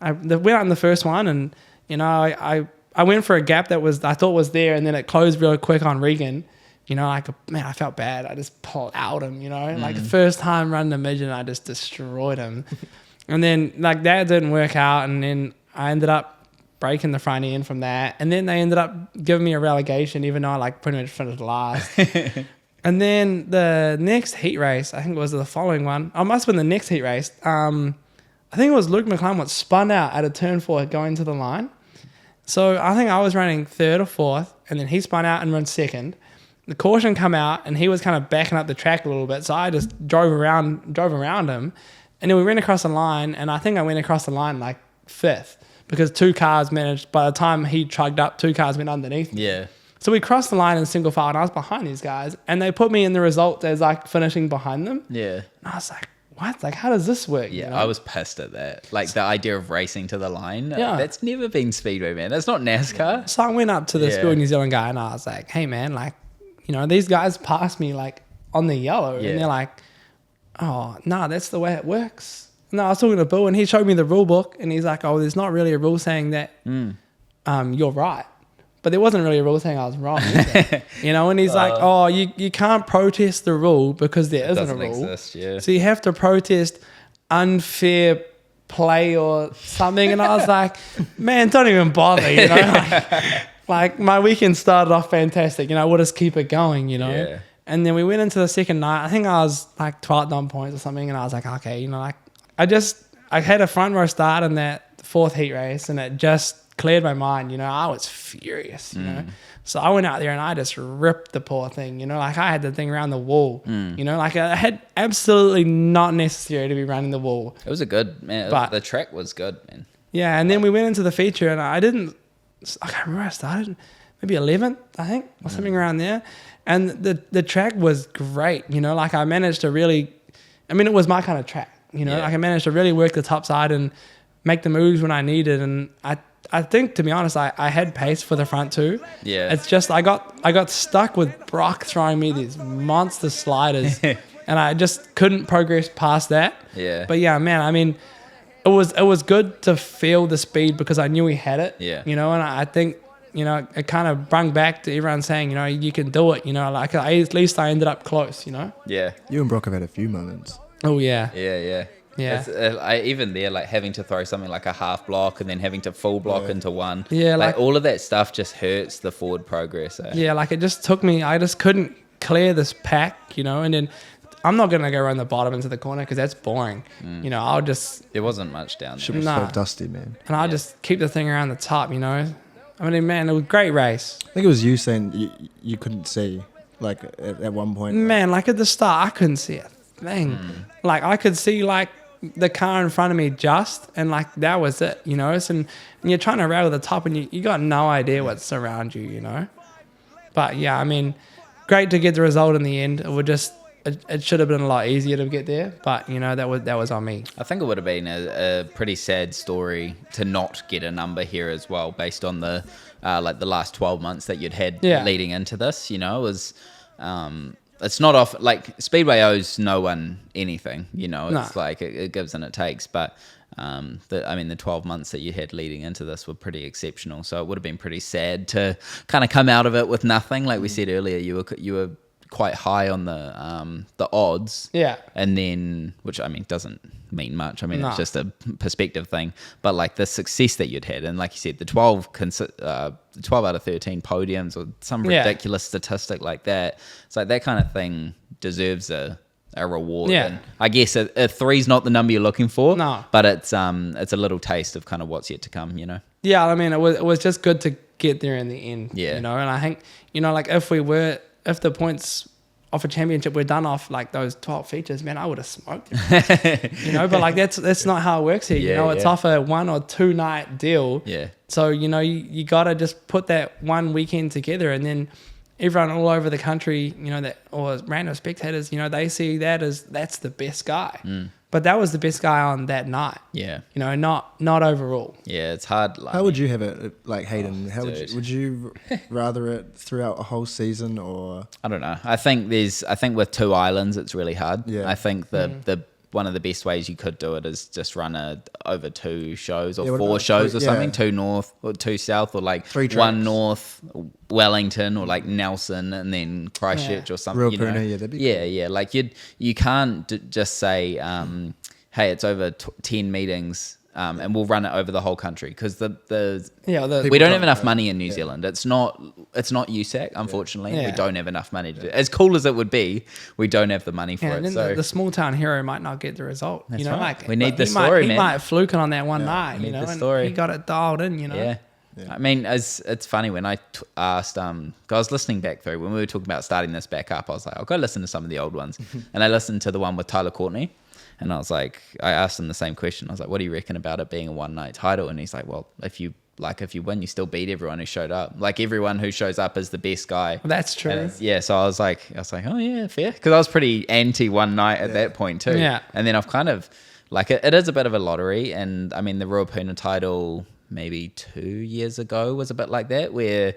I went out in the first one, and, I went for a gap that I thought was there, and then it closed real quick on Regan. Man, I felt bad. I just pulled out him, the first time running a midget, and I just destroyed him. And then that didn't work out, and then I ended up breaking the front end from that. And then they ended up giving me a relegation, even though I pretty much finished last. And then the next heat race, I think it was the following one. I must have been the next heat race. I think it was Luke McClellan was spun out at a turn 4 going to the line. So I think I was running 3rd or 4th, and then he spun out and ran 2nd. The caution come out, and he was kind of backing up the track a little bit, so I just drove around him, and then we went across the line, and I think I went across the line 5th, because 2 cars managed, by the time he chugged up, 2 cars went underneath me. Yeah. So we crossed the line in single file, and I was behind these guys, and they put me in the results as finishing behind them. Yeah. And I was like, what? How does this work? Yeah, I was pissed at that. The idea of racing to the line. Yeah. That's never been speedway, man. That's not NASCAR. So I went up to the School New Zealand guy, and I was like, hey man, these guys passed me on the yellow, and they're like, oh, no, that's the way it works. No, I was talking to Bill, and he showed me the rule book, and he's like, oh, there's not really a rule saying that you're right. But there wasn't really a rule saying I was wrong either. And he's like, oh, you can't protest the rule because there isn't a rule. Exist, yeah. So you have to protest unfair play or something. And I was like, man, don't even bother, my weekend started off fantastic, we'll just keep it going, Yeah. And then we went into the second night. I think I was 12th on points or something, and I was like, okay, I had a front row start in that 4th heat race, and it just cleared my mind, you know. I was furious, you know. So I went out there and I just ripped the poor thing, you know. Like, I had the thing around the wall, you know. Like, I had absolutely not necessary to be running the wall. It was a good, man. But the track was good, man. yeah, and then we went into the feature, and I can't remember, I started maybe 11th, I think, or something around there. And the track was great, you know. Like, I managed to really, I mean, it was my kind of track, you know. Like, I managed to really work the top side and make the moves when I needed. And I think, to be honest, I had pace for the front too. Yeah. It's just I got stuck with Brock throwing me these monster sliders, and I just couldn't progress past that. Yeah. But yeah, man, I mean, it was good to feel the speed because I knew he had it. Yeah. You know, and I think, you know, it kind of brung back to everyone saying, you know, you can do it. You know, like, at least I ended up close. You know. Yeah. You and Brock have had a few moments. Oh yeah. Yeah. Yeah. It's, even there, like, having to throw something like a half block and then having to full block into one. Yeah, like all of that stuff just hurts the forward progress. Yeah, like, it just took me. I just couldn't clear this pack, you know, and then I'm not gonna go around the bottom into the corner because that's boring. You know, I'll just. There wasn't much down there. Should be so dusty, man. And I'll just keep the thing around the top, you know. I mean, man, it was a great race. I think it was you saying you couldn't see, like, at one point. Man, like, at the start, I couldn't see a thing. Like, I could see, like, the car in front of me and, like, that was it, you know. And you're trying to rail the top and you got no idea what's around you, you know. But yeah, I mean, great to get the result in the end. It should have been a lot easier to get there, but, you know, that was on me. I think it would have been a pretty sad story to not get a number here as well, based on the like the last 12 months that you'd had leading into this. You know, it was it's not off, like, Speedway owes no one anything. You know, it's like it gives and it takes, but the 12 months that you had leading into this were pretty exceptional. So it would have been pretty sad to kind of come out of it with nothing. Like we said earlier, you were quite high on the odds, and then, which, I mean, doesn't mean much. I mean, it's just a perspective thing. But, like, the success that you'd had, and like you said, the 12 out of 13 podiums or some ridiculous statistic like that. It's like that kind of thing deserves a reward. Yeah. And I guess a 3's not the number you're looking for. No. But it's a little taste of kind of what's yet to come. You know. Yeah, I mean, it was just good to get there in the end. Yeah. You know, and I think, you know, like, if the points off a championship were done off, like, those 12 features, man, I would have smoked it. You know, but, like, that's not how it works here. You know, it's off a 1 or 2 night deal. Yeah. So, you know, you got to just put that one weekend together, and then everyone all over the country, you know, or random spectators, you know, they see that as that's the best guy. But that was the best guy on that night. Yeah. You know, not overall. Yeah, it's hard. Like, how would you have it, like, Hayden? Would you rather it throughout a whole season, or? I don't know. I think with 2 islands, it's really hard. Yeah. I think the one of the best ways you could do it is just run over 2 shows or 4 shows or something, 2 north or 2 south, or like 1 north, Wellington, or like Nelson, and then Christchurch or something. Real Puna, that'd be cool. Like you can't just say, hey, it's over 10 meetings. And we'll run it over the whole country, because we don't have enough money in New Zealand. It's not USAC, unfortunately. We don't have enough money to do it. As cool as it would be, we don't have the money for it. And so the small town hero might not get the result. That's you know, right. like, we need the story, man. He might have fluken on that one night, you know, the story. and he got it dialed in, you know. Yeah. I mean, it's funny when I asked, I was listening back through when we were talking about starting this back up. I was like, I'll go listen to some of the old ones, and I listened to the one with Tyler Courtney. And I was like, I asked him the same question. I was like, what do you reckon about it being a one night title? And he's like, well, if you win, you still beat everyone who showed up. Like, everyone who shows up is the best guy. Well, that's true. So I was like, oh yeah, fair. Because I was pretty anti one night at that point too. Yeah. And then I've kind of, like, it is a bit of a lottery. And I mean, the Royal Puna title maybe 2 years ago was a bit like that, where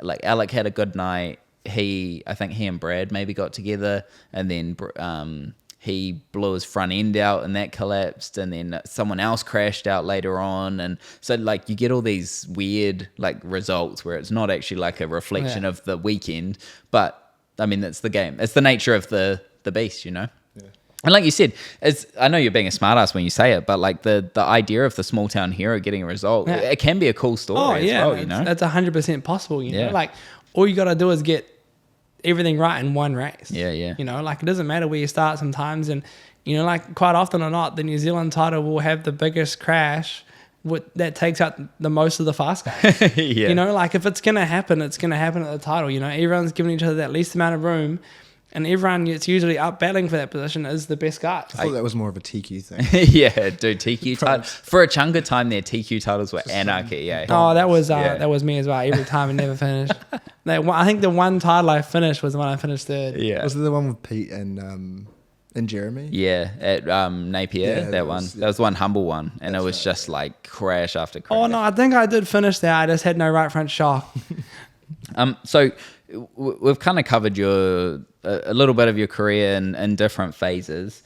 like Alec had a good night. I think he and Brad maybe got together, and then he blew his front end out and that collapsed, and then someone else crashed out later on. And so, like, you get all these weird, like, results where it's not actually like a reflection of the weekend, but I mean, that's the game. It's the nature of the beast, you know? Yeah. And like you said, I know you're being a smartass when you say it, but like the idea of the small town hero getting a result, it can be a cool story as well, you know? That's 100% possible, you know? Like, all you got to do is get everything right in one race. Yeah. You know, like, it doesn't matter where you start sometimes. And, you know, like, quite often or not, the New Zealand title will have the biggest crash that takes out the most of the fast guys. Yeah. You know, like if it's going to happen, it's going to happen at the title. You know, everyone's giving each other that least amount of room. And everyone that's usually up battling for that position is the best guy. I thought that was more of a TQ thing. Yeah, dude, TQ titles. For a chunk of time there, TQ titles were anarchy, yeah. Oh, that was me as well. Every time I never finished. I think the one title I finished was the one I finished third. Yeah. Was it the one with Pete and Jeremy? Yeah, at Napier, that one. That was the one humble one. And it was just like crash after crash. Oh, no, I think I did finish there. I just had no right front shock. So we've kind of covered a little bit of your career in different phases.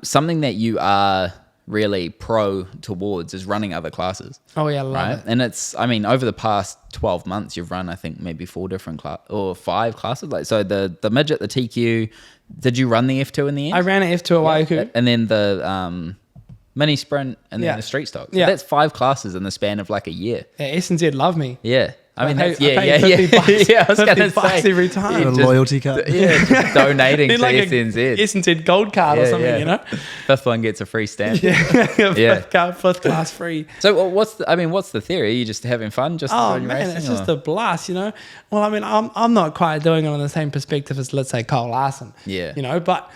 Something that you are really pro towards is running other classes. Oh yeah, I love it. And over the past 12 months, you've run, I think, maybe 4 different or 5 classes. Like, so the midget, the TQ, did you run the F2 in the end? I ran an F2 at Waiuku. And then the mini sprint and then the street stock. So that's 5 classes in the span of like a year. Yeah, S&Z loved me. Yeah. I mean, $50 I was going to say every time. A loyalty card. Yeah, just donating to like SNZ. S&Z gold card or something, you know? 5th one gets a free stamp. Fifth class free. So what's the theory? Are you just having fun? Just racing, it's just a blast, you know? Well, I mean, I'm not quite doing it on the same perspective as, let's say, Cole Larson. Yeah. You know, but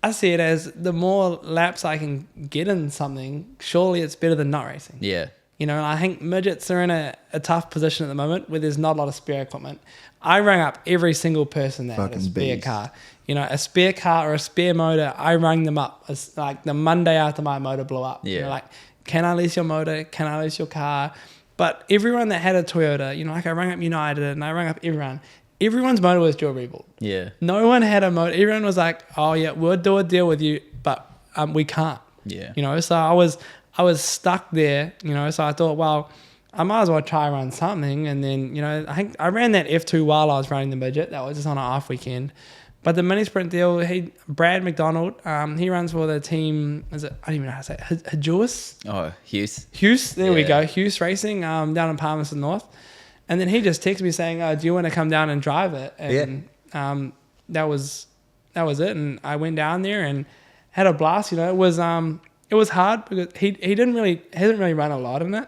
I see it as the more laps I can get in something, surely it's better than not racing. Yeah. You know, and I think midgets are in a tough position at the moment where there's not a lot of spare equipment. I rang up every single person that had a spare car. You know, a spare car or a spare motor, I rang them up. It's like the Monday after my motor blew up. Yeah. You know, like, can I lease your motor? Can I lease your car? But everyone that had a Toyota, you know, like I rang up United and I rang up everyone. Everyone's motor was dual rebuild. Yeah. No one had a motor. Everyone was like, oh yeah, we'll do a deal with you, but we can't. Yeah. You know, so I was stuck there, you know, so I thought, well, I might as well try run something. And then, you know, I think I ran that F2 while I was running the midget. That was just on an off weekend. But the mini sprint deal, Brad McDonald, he runs for the team, I don't even know how to say it, Hughes? Oh, Hughes, there we go, Hughes Racing, down in Palmerston North. And then he just texted me saying, do you want to come down and drive it? And that was it. And I went down there and had a blast, you know. It was hard because he hasn't really run a lot in it.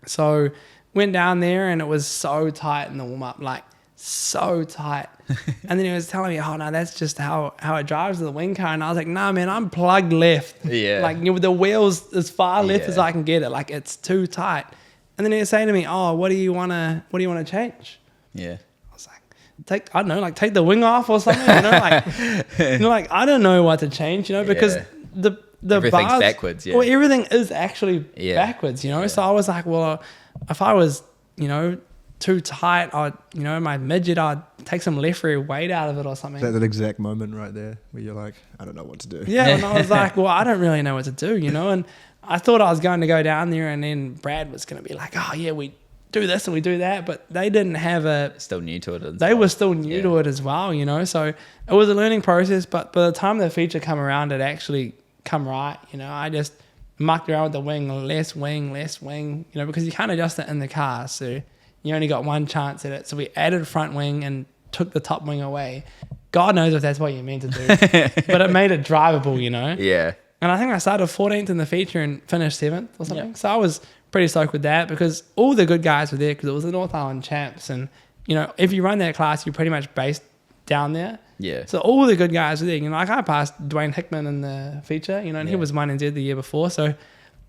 So went down there and it was so tight in the warm up, like so tight. And then he was telling me, oh no, that's just how it drives the wing car. And I was like, nah, man, I'm plugged left. Yeah. Like, you know, the wheels as far left as I can get it. Like, it's too tight. And then he was saying to me, oh, what do you wanna change? Yeah. I was like, take the wing off or something, you know, like I don't know what to change, you know, because the everything's bars, backwards, well, everything is actually backwards, you know. So I was like, well, if I was, you know, too tight, my midget, I'd take some left rear weight out of it or something. Is that exact moment right there where you're like, I don't know what to do? Yeah, and I was like, well, I don't really know what to do, you know. And I thought I was going to go down there and then Brad was going to be like, oh yeah, we do this and we do that, but they didn't have still new to it. They were still new to it as well, you know. So it was a learning process, but by the time the feature come around, it actually come right, you know. I just mucked around with the wing, less wing, you know, because you can't adjust it in the car, so you only got one chance at it. So we added front wing and took the top wing away. God knows if that's what you meant to do, but it made it drivable, you know. Yeah. And I think I started 14th in the feature and finished 7th or something. So I was pretty stoked with that because all the good guys were there because it was the North Island champs, and you know, if you run that class, you're pretty much based down there. Yeah. So all the good guys were there. You know, like I passed Dwayne Hickman in the feature, you know, and he was 1NZ the year before. So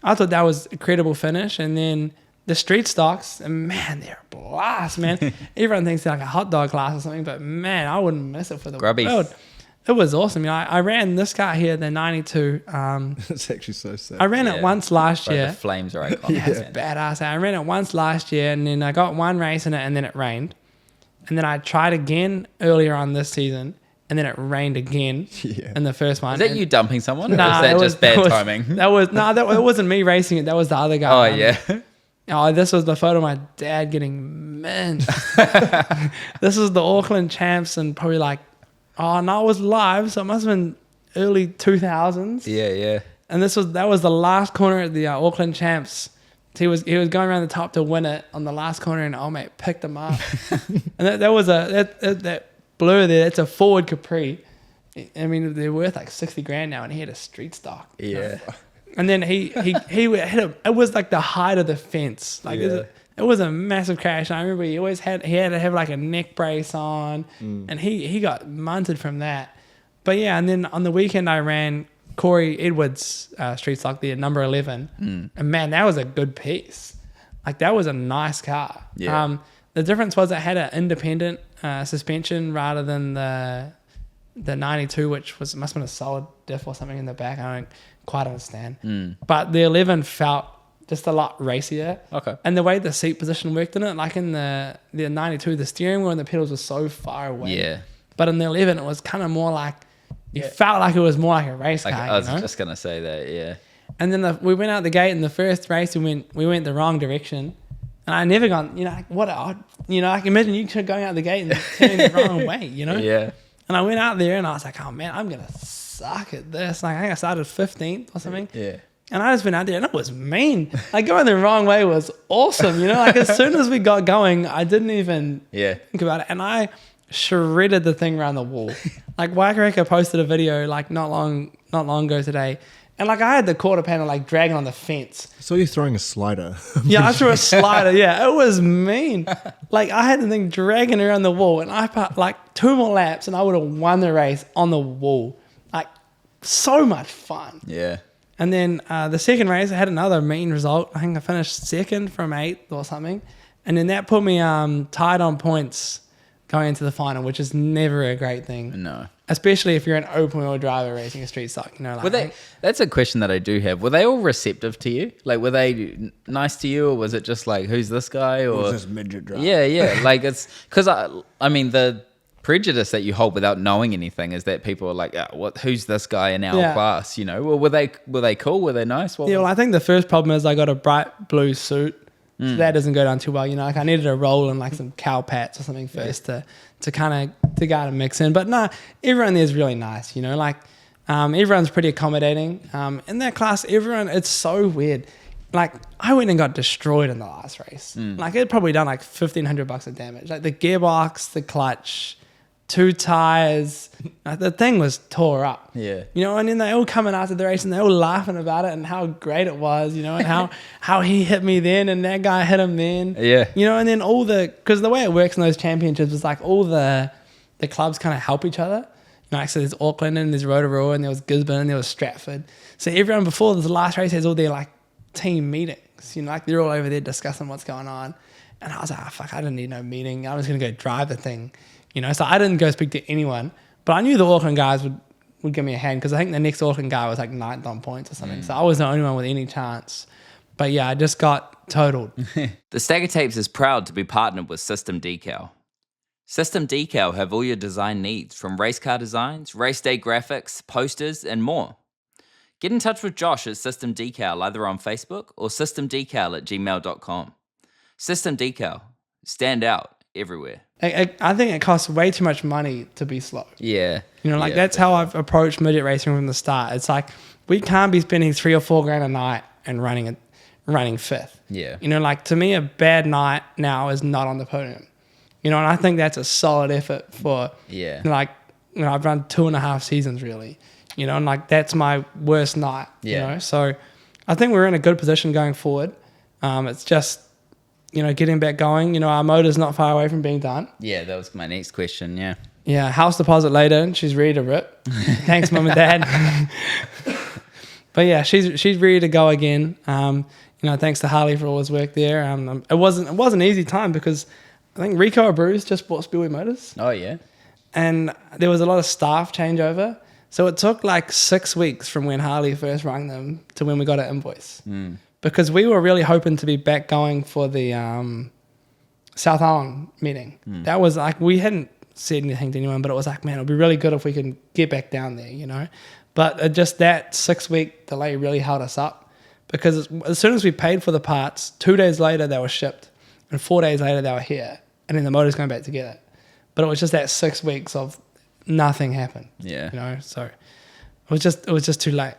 I thought that was a credible finish. And then the street stocks, and man, they're a blast, man. Everyone thinks they're like a hot dog class or something, but man, I wouldn't miss it for the world. It was awesome. You know, I ran this car here, the 92. It's actually so sick. I ran it once last year. The flames are iconic. It's badass. I ran it once last year, and then I got one race in it, and then it rained. And then I tried again earlier on this season, and then it rained again in the first one. Is that you dumping someone? Nah, or is that just bad timing? It wasn't me racing it. That was the other guy. Oh, yeah. Oh, this was the photo of my dad getting minced. This was the Auckland champs, and probably like, oh no, it was live, so it must have been early 2000s. Yeah. And that was the last corner at the Auckland champs. He was going around the top to win it on the last corner, and oh mate, picked him up. And that was that blur there. That's a Ford Capri. I mean, they're worth like $60,000 now, and he had a street stock. Yeah. And then he hit him. It was like the height of the fence. Like it was a massive crash. And I remember he had to have like a neck brace on, and he got munted from that. But yeah, and then on the weekend I ran Corey Edwards street stock there, number 11, and man, that was a good piece. Like that was a nice car. Yeah. The difference was it had an independent suspension rather than the 92, which must have been a solid diff or something in the back. I don't quite understand. But the 11 felt just a lot racier. Okay. And the way the seat position worked in it, like in the 92, the steering wheel and the pedals were so far away. Yeah. But in the 11, it was kind of more like, you felt like it was more like a race car. I was just going to say that, yeah. And then we went out the gate in the first race, we went the wrong direction. And I never gone, like what I can imagine you going out the gate and turning the wrong way, Yeah. And I went out there and I was like, oh man, I'm going to suck at this. Like I think I started 15th or something. Yeah. And I just went out there and it was mean. Like going the wrong way was awesome, Like as soon as we got going, I didn't even think about it. And I shredded the thing around the wall. Like Wakareka posted a video like not long ago today. And like I had the quarter panel like dragging on the fence. So you're throwing a slider. Yeah, I threw a slider. Yeah, it was mean. Like I had the thing dragging around the wall, and I put like 2 more laps, and I would have won the race on the wall. Like so much fun. Yeah. And then the second race, I had another mean result. I think I finished 2nd from 8th or something, and then that put me tied on points going into the final, which is never a great thing. No. Especially if you're an open wheel driver racing a street stock, Like, that's a question that I do have. Were they all receptive to you? Like, were they nice to you, or was it just like, who's this guy? Or was this midget driver? Yeah. Like it's because I mean the prejudice that you hold without knowing anything is that people are like, who's this guy in our class? Well, were they cool? Were they nice? I think the first problem is I got a bright blue suit. So that doesn't go down too well, Like I needed a roll and like some cow pats or something first to kind of to go and mix in. But no, everyone there is really nice, Like everyone's pretty accommodating. In that class, it's so weird. Like I went and got destroyed in the last race. Like it probably done like $1,500 of damage. Like the gearbox, the clutch, 2 tires. Like the thing was tore up. Yeah. And then they all coming after the race and they all laughing about it and how great it was, and how he hit me then and that guy hit him then. Yeah. And then because the way it works in those championships is like all the clubs kind of help each other. Like so there's Auckland and there's Rotorua and there was Gisborne and there was Stratford. So everyone before this last race has all their like team meetings. Like they're all over there discussing what's going on. And I was like, fuck, I didn't need no meeting. I was going to go drive the thing. So I didn't go speak to anyone, but I knew the Auckland guys would give me a hand because I think the next Auckland guy was like 9th on points or something. So I was the only one with any chance. But yeah, I just got totaled. The Stagger Tapes is proud to be partnered with System Decal. System Decal have all your design needs from race car designs, race day graphics, posters, and more. Get in touch with Josh at System Decal either on Facebook or systemdecal@gmail.com. System Decal. Stand out everywhere. I think it costs way too much money to be slow. Yeah. That's how I've approached midget racing from the start. It's like we can't be spending $3 or $4 grand a night and running 5th. Yeah. Like to me, a bad night now is not on the podium. And I think that's a solid effort for, I've run 2.5 seasons really, and like that's my worst night, So I think we're in a good position going forward. It's just, getting back going. Our motor's not far away from being done. Yeah, that was my next question, yeah. Yeah, house deposit later, and she's ready to rip. Thanks, Mum and Dad. But yeah, she's ready to go again. Thanks to Harley for all his work there. It wasn't an easy time because I think Rico Abruz just bought Speedway Motors. Oh, yeah. And there was a lot of staff changeover. So it took like 6 weeks from when Harley first rang them to when we got an invoice. Because we were really hoping to be back going for the South Island meeting. That was like, we hadn't said anything to anyone, but it was like, man, it'll be really good if we can get back down there, But just that 6-week delay really held us up because as soon as we paid for the parts, 2 days later they were shipped and 4 days later they were here and then the motor's going back together. But it was just that 6 weeks of nothing happened. Yeah. So it was just too late.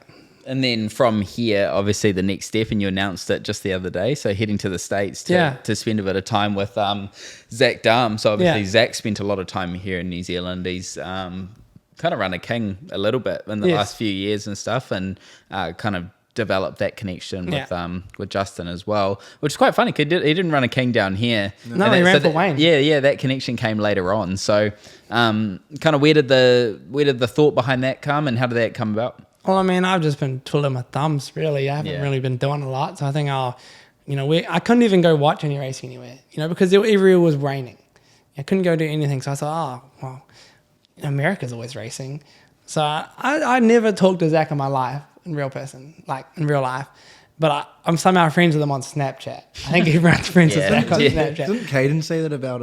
And then from here, obviously the next step, and you announced it just the other day, so heading to the States to spend a bit of time with Zach Darm. So obviously Zach spent a lot of time here in New Zealand. He's kind of run a king a little bit in the last few years and stuff, and kind of developed that connection with Justin as well, which is quite funny. He didn't run a King down here. No, he ran for Wayne. Yeah, that connection came later on. So, kind of where did the thought behind that come, and how did that come about? Well, I mean, I've just been twiddling my thumbs, really. I haven't really been doing a lot. So I think I couldn't even go watch any racing anywhere, because everywhere was raining. I couldn't go do anything. So I thought, oh, well, America's always racing. So I never talked to Zach in my life, in real life. But I'm somehow friends with him on Snapchat. I think everyone's friends with Zach on Snapchat. Didn't Caden say that about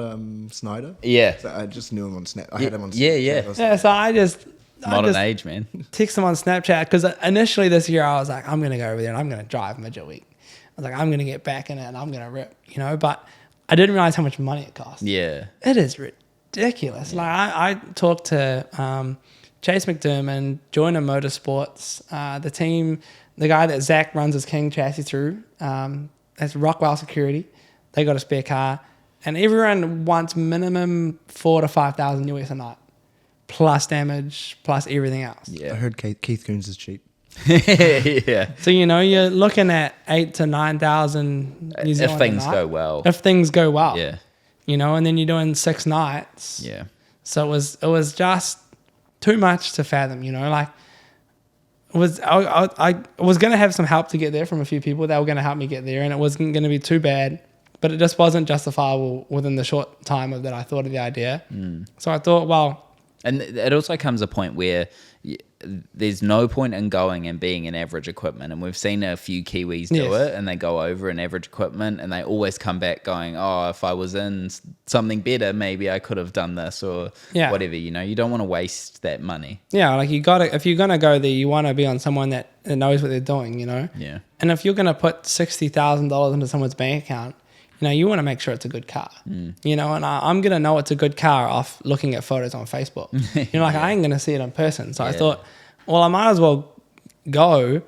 Snyder? Yeah. So I just knew him on Snap. I had him on Snapchat. Yeah, so I just... Modern age, man. Text him on Snapchat, because initially this year I was like, I'm going to go over there and I'm going to drive Midget Week. I was like, I'm going to get back in it and I'm going to rip, but I didn't realize how much money it costs. Yeah. It is ridiculous. Like I talked to Chase McDermott, Joiner Motorsports, the guy that Zach runs his King chassis through, that's Rockwell Security. They got a spare car, and everyone wants minimum $4,000 to $5,000 US a night, plus damage, plus everything else. Yeah. I heard Keith Coons is cheap. Yeah. So you're looking at 8,000 to 9,000 New Zealand if things a night. go well. If things go well. Yeah. And then you're doing 6 nights. Yeah. So it was just too much to fathom. I was going to have some help to get there from a few people that were going to help me get there, and it wasn't going to be too bad, but it just wasn't justifiable within the short time that I thought of the idea. So I thought, well. And it also comes a point where there's no point in going and being in average equipment. And we've seen a few Kiwis do it, and they go over in average equipment, and they always come back going, oh, if I was in something better, maybe I could have done this or whatever. You don't want to waste that money. Yeah, like if you're going to go there, you want to be on someone that knows what they're doing, Yeah. And if you're going to put $60,000 into someone's bank account, you want to make sure it's a good car, and I'm going to know it's a good car off looking at photos on Facebook. I ain't going to see it in person. So I thought, well, I might as well go,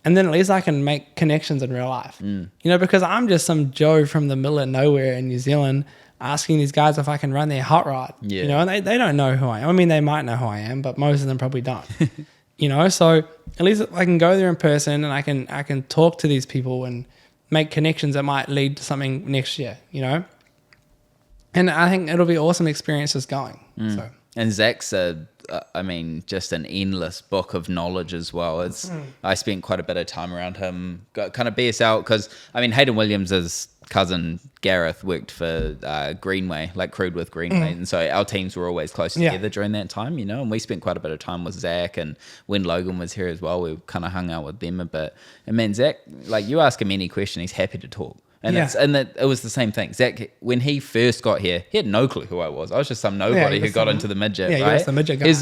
and then at least I can make connections in real life, because I'm just some Joe from the middle of nowhere in New Zealand asking these guys if I can run their hot rod, and they don't know who I am. I mean, they might know who I am, but most of them probably don't, so at least I can go there in person, and I can talk to these people and make connections that might lead to something next year, And I think it'll be an awesome experience just going. So. And Zach's just an endless book of knowledge as well. I spent quite a bit of time around him, kind of BSL, because Hayden Williams' cousin Gareth worked for Greenway, like crewed with Greenway, and so our teams were always close together during that time, and we spent quite a bit of time with Zach, and when Logan was here as well, we kind of hung out with them a bit. And man, Zach, like, you ask him any question, he's happy to talk. And it was the same thing. Zach, when he first got here, he had no clue who I was. I was just some nobody who got into the midget. Yeah, right? he was the midget guy.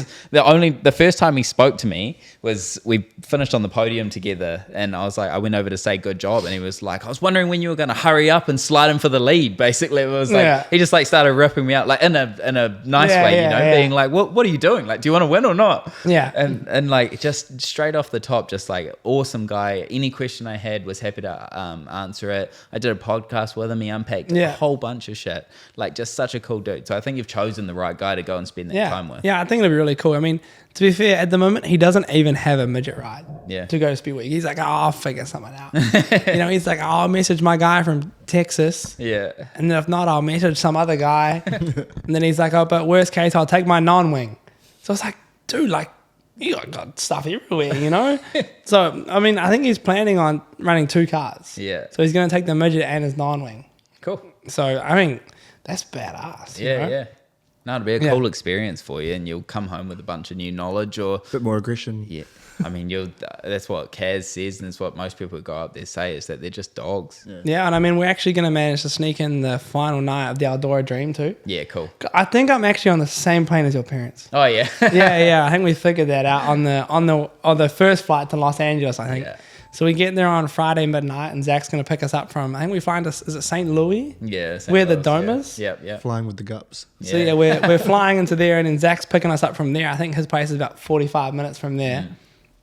The first time he spoke to me was we finished on the podium together, and I went over to say good job, and he was like, I was wondering when you were going to hurry up and slide him for the lead. Basically, it was like he just started ripping me out, like in a nice way, being like, what are you doing? Like, do you want to win or not? Yeah, and like just straight off the top, just like awesome guy. Any question I had was happy to answer it. I did a podcast with him. He unpacked a whole bunch of shit. Like, just such a cool dude. So I think you've chosen the right guy to go and spend that time with. Yeah, I think it'll be really cool. I mean, to be fair, at the moment, he doesn't even have a midget ride to go to Speedway. He's like, I'll figure something out. He's like, I'll message my guy from Texas. Yeah. And then if not, I'll message some other guy. And then he's like, oh, but worst case, I'll take my non-wing. So it's like, dude, like, you got stuff everywhere, So, I mean, I think he's planning on running 2 cars. Yeah. So he's going to take the midget and his non-wing. Cool. So, I mean, that's badass. Yeah. No, it'll be a cool experience for you, and you'll come home with a bunch of new knowledge or... A bit more aggression. Yeah. I mean, that's what Kaz says, and that's what most people who go up there say, is that they're just dogs. Yeah, and I mean, we're actually going to manage to sneak in the final night of the Eldora Dream too. Yeah, cool. I think I'm actually on the same plane as your parents. Oh, yeah. yeah. I think we figured that out on the first flight to Los Angeles, I think. Yeah. So we get there on Friday midnight, and Zach's going to pick us up from, I think we fly into, is it St. Louis? Yeah. Where the dome is? Yep. Flying with the gups. So yeah, we're flying into there, and then Zach's picking us up from there. I think his place is about 45 minutes from there.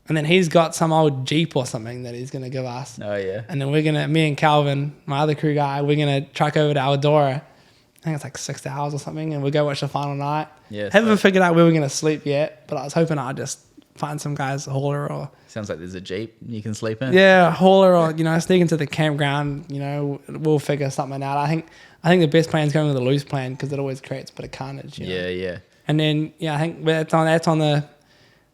And then he's got some old Jeep or something that he's going to give us. Oh, yeah. And then me and Calvin, my other crew guy, we're going to truck over to Eldora. I think it's like 6 hours or something, and we'll go watch the final night. Yeah. Haven't figured out where we're going to sleep yet, but I was hoping I'd just find some guy's hauler or Sounds like there's a Jeep you can sleep in. hauler or sneak into the campground. We'll figure something out. I think the best plan is going with a loose plan because it always creates a bit of carnage. Yeah. And then I think that's on the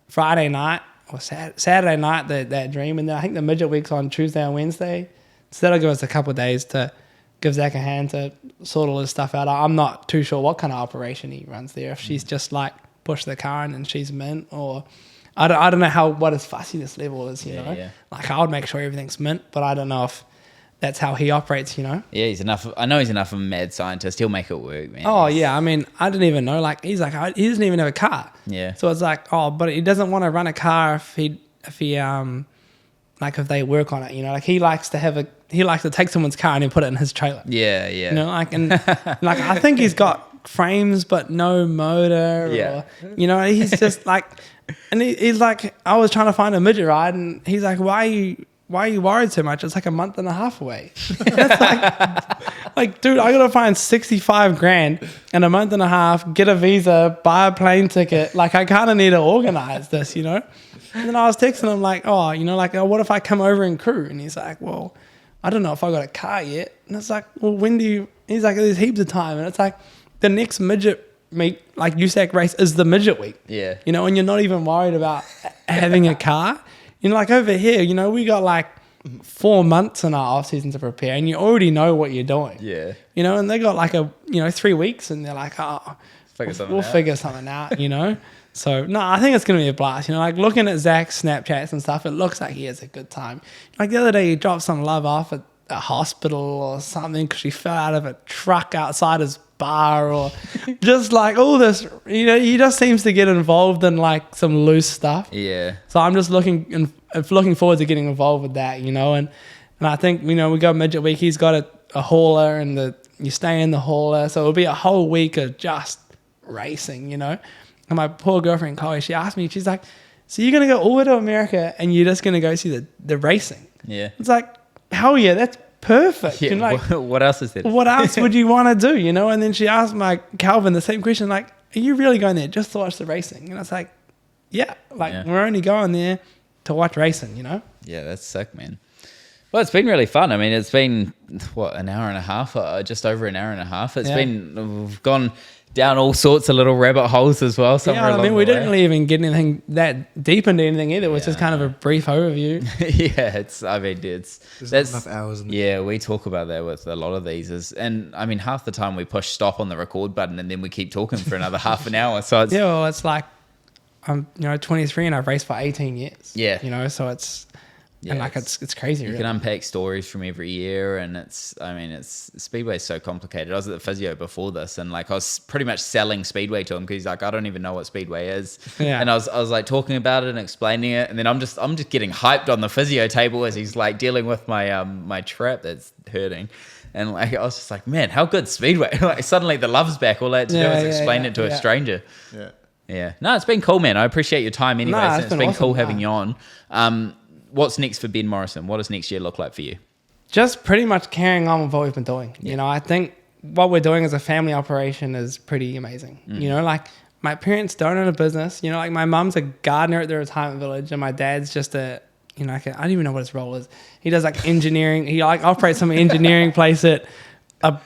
Friday night or Saturday night that dream, and then I think the midget week's on Tuesday and Wednesday. So that'll give us a couple of days to give Zach a hand to sort all his stuff out. I'm not too sure what kind of operation he runs there. If she's just like push the car in and she's mint, or I don't know what his fussiness level is. Yeah. Like I would make sure everything's mint, but I don't know if that's how he operates. Yeah, he's enough. I know he's enough of a mad scientist. He'll make it work, man. Oh yeah, I mean, I didn't even know. Like he's like, he doesn't even have a car. Yeah. So it's like, but he doesn't want to run a car if they work on it. Like he likes to take someone's car and then put it in his trailer. Yeah. I think he's got frames but no motor. Yeah. Or, he's just like, and he's like, I was trying to find a midget ride, and he's like, why are you worried so much? It's like a month and a half away. It's like, dude, I gotta find $65,000 in a month and a half, get a visa, buy a plane ticket. Like I kind of need to organize this, And then I was texting him like, what if I come over and crew? And he's like, well, I don't know if I got a car yet. And it's like, well, when do you? He's like, there's heaps of time. And it's like, the next midget meet, like USAC race, is the midget week. Yeah. And you're not even worried about having a car. Like over here, we got like 4 months in our off season to prepare, and you already know what you're doing. Yeah. And they got like 3 weeks, and they're like, we'll figure something out. So no, I think it's gonna be a blast. Like looking at Zach's Snapchats and stuff, it looks like he has a good time. Like the other day, he dropped some love off at a hospital or something because she fell out of a truck outside his bar, or just like all this. He just seems to get involved in like some loose stuff. Yeah. So I'm just looking forward to getting involved with that. And I think we got midget week. He's got a hauler, and you stay in the hauler, so it'll be a whole week of just racing. And my poor girlfriend Chloe, she asked me, she's like, so you're going to go all the way to America and you're just going to go see the racing? Yeah. It's like, hell yeah, that's perfect. Yeah. What else is there? What else would you want to do, And then she asked my Calvin the same question, like, are you really going there just to watch the racing? And I was like, yeah, we're only going there to watch racing, Yeah, that's sick, man. Well, it's been really fun. I mean, it's been, an hour and a half, just over an hour and a half. We've gone down all sorts of little rabbit holes as well. We didn't really even get anything that deep into anything either. It was just kind of a brief overview. There's not enough hours in the Yeah, we talk about that with a lot of these. And I mean, half the time we push stop on the record button and then we keep talking for another half an hour. So it's... Yeah, well, it's like, I'm 23 and I've raced for 18 years. Yeah. So it's... Yeah, and it's crazy. You can unpack stories from every year, and Speedway is so complicated. I was at the physio before this, and like I was pretty much selling Speedway to him because he's like, I don't even know what Speedway is. Yeah. And I was like talking about it and explaining it, and then I'm just getting hyped on the physio table as he's like dealing with my my trap that's hurting. And like I was just like, man, how good Speedway! Like suddenly the love's back. All I had to do is explain it to a stranger. Yeah. Yeah. No, it's been cool, man. I appreciate your time anyway. No, It's been awesome. cool having you on. What's next for Ben Morrison? What does next year look like for you? Just pretty much carrying on with what we've been doing. Yeah. I think what we're doing as a family operation is pretty amazing. Like my parents don't own a business. Like my mum's a gardener at the retirement village, and my dad's just I don't even know what his role is. He does like engineering. He like operates some engineering place at a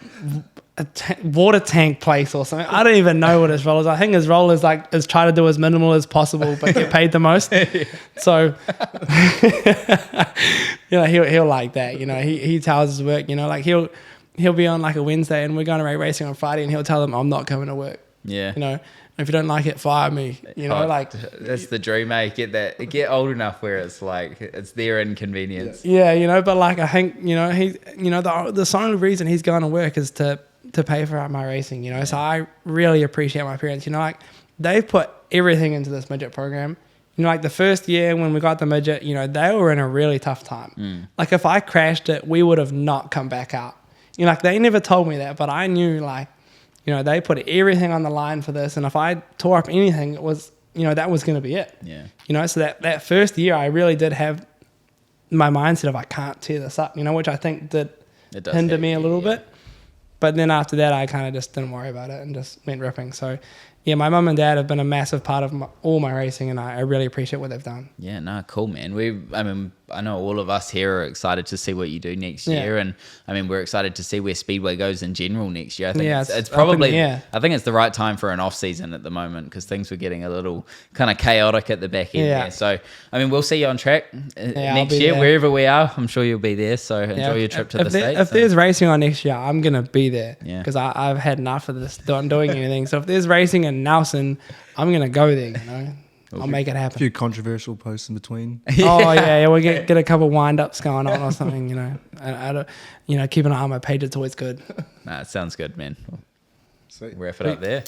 water tank place or something. I don't even know what his role is. I think his role is try to do as minimal as possible but get paid the most. So he'll like that. He tells his work, like he'll be on like a Wednesday and we're going to racing on Friday, and he'll tell them I'm not coming to work. Yeah. If you don't like it, fire me. That's the dream, mate. Get old enough where it's like it's their inconvenience. Yeah, but like I think the sole reason he's going to work is to pay for my racing. So I really appreciate my parents. Like they've put everything into this midget program. Like the first year when we got the midget, they were in a really tough time. Like if I crashed it, we would have not come back out. Like they never told me that, but I knew they put everything on the line for this, and if I tore up anything, it was, that was going to be it. Yeah. So that first year, I really did have my mindset of I can't tear this up, which I think did hinder me a little bit. But then after that, I kind of just didn't worry about it and just went ripping. So, yeah, my mum and dad have been a massive part of all my racing, and I really appreciate what they've done. Yeah, no, cool, man. I know all of us here are excited to see what you do next Yeah. year, and I mean, we're excited to see where Speedway goes in general next year. I think Yeah, it's it's probably, up in the air. I think it's the right time for an off season at the moment because things were getting a little kind of chaotic at the back end. Yeah. There. So, I mean, we'll see you on track I'll next be year, there. wherever we are. I'm sure you'll be there. So enjoy Yeah, your trip to the States. If there's racing on next year, I'm gonna be there Yeah. because I've had enough of this not doing anything. So if there's racing in Nelson, I'm gonna go there. You know, I'll make it A happen. few controversial posts in between. Oh yeah, we get a couple wind ups going on or something. You know, I don't, you know, keep an eye on my page. It's always good. Nah, it sounds good, man. Sweet. Wrap it up there.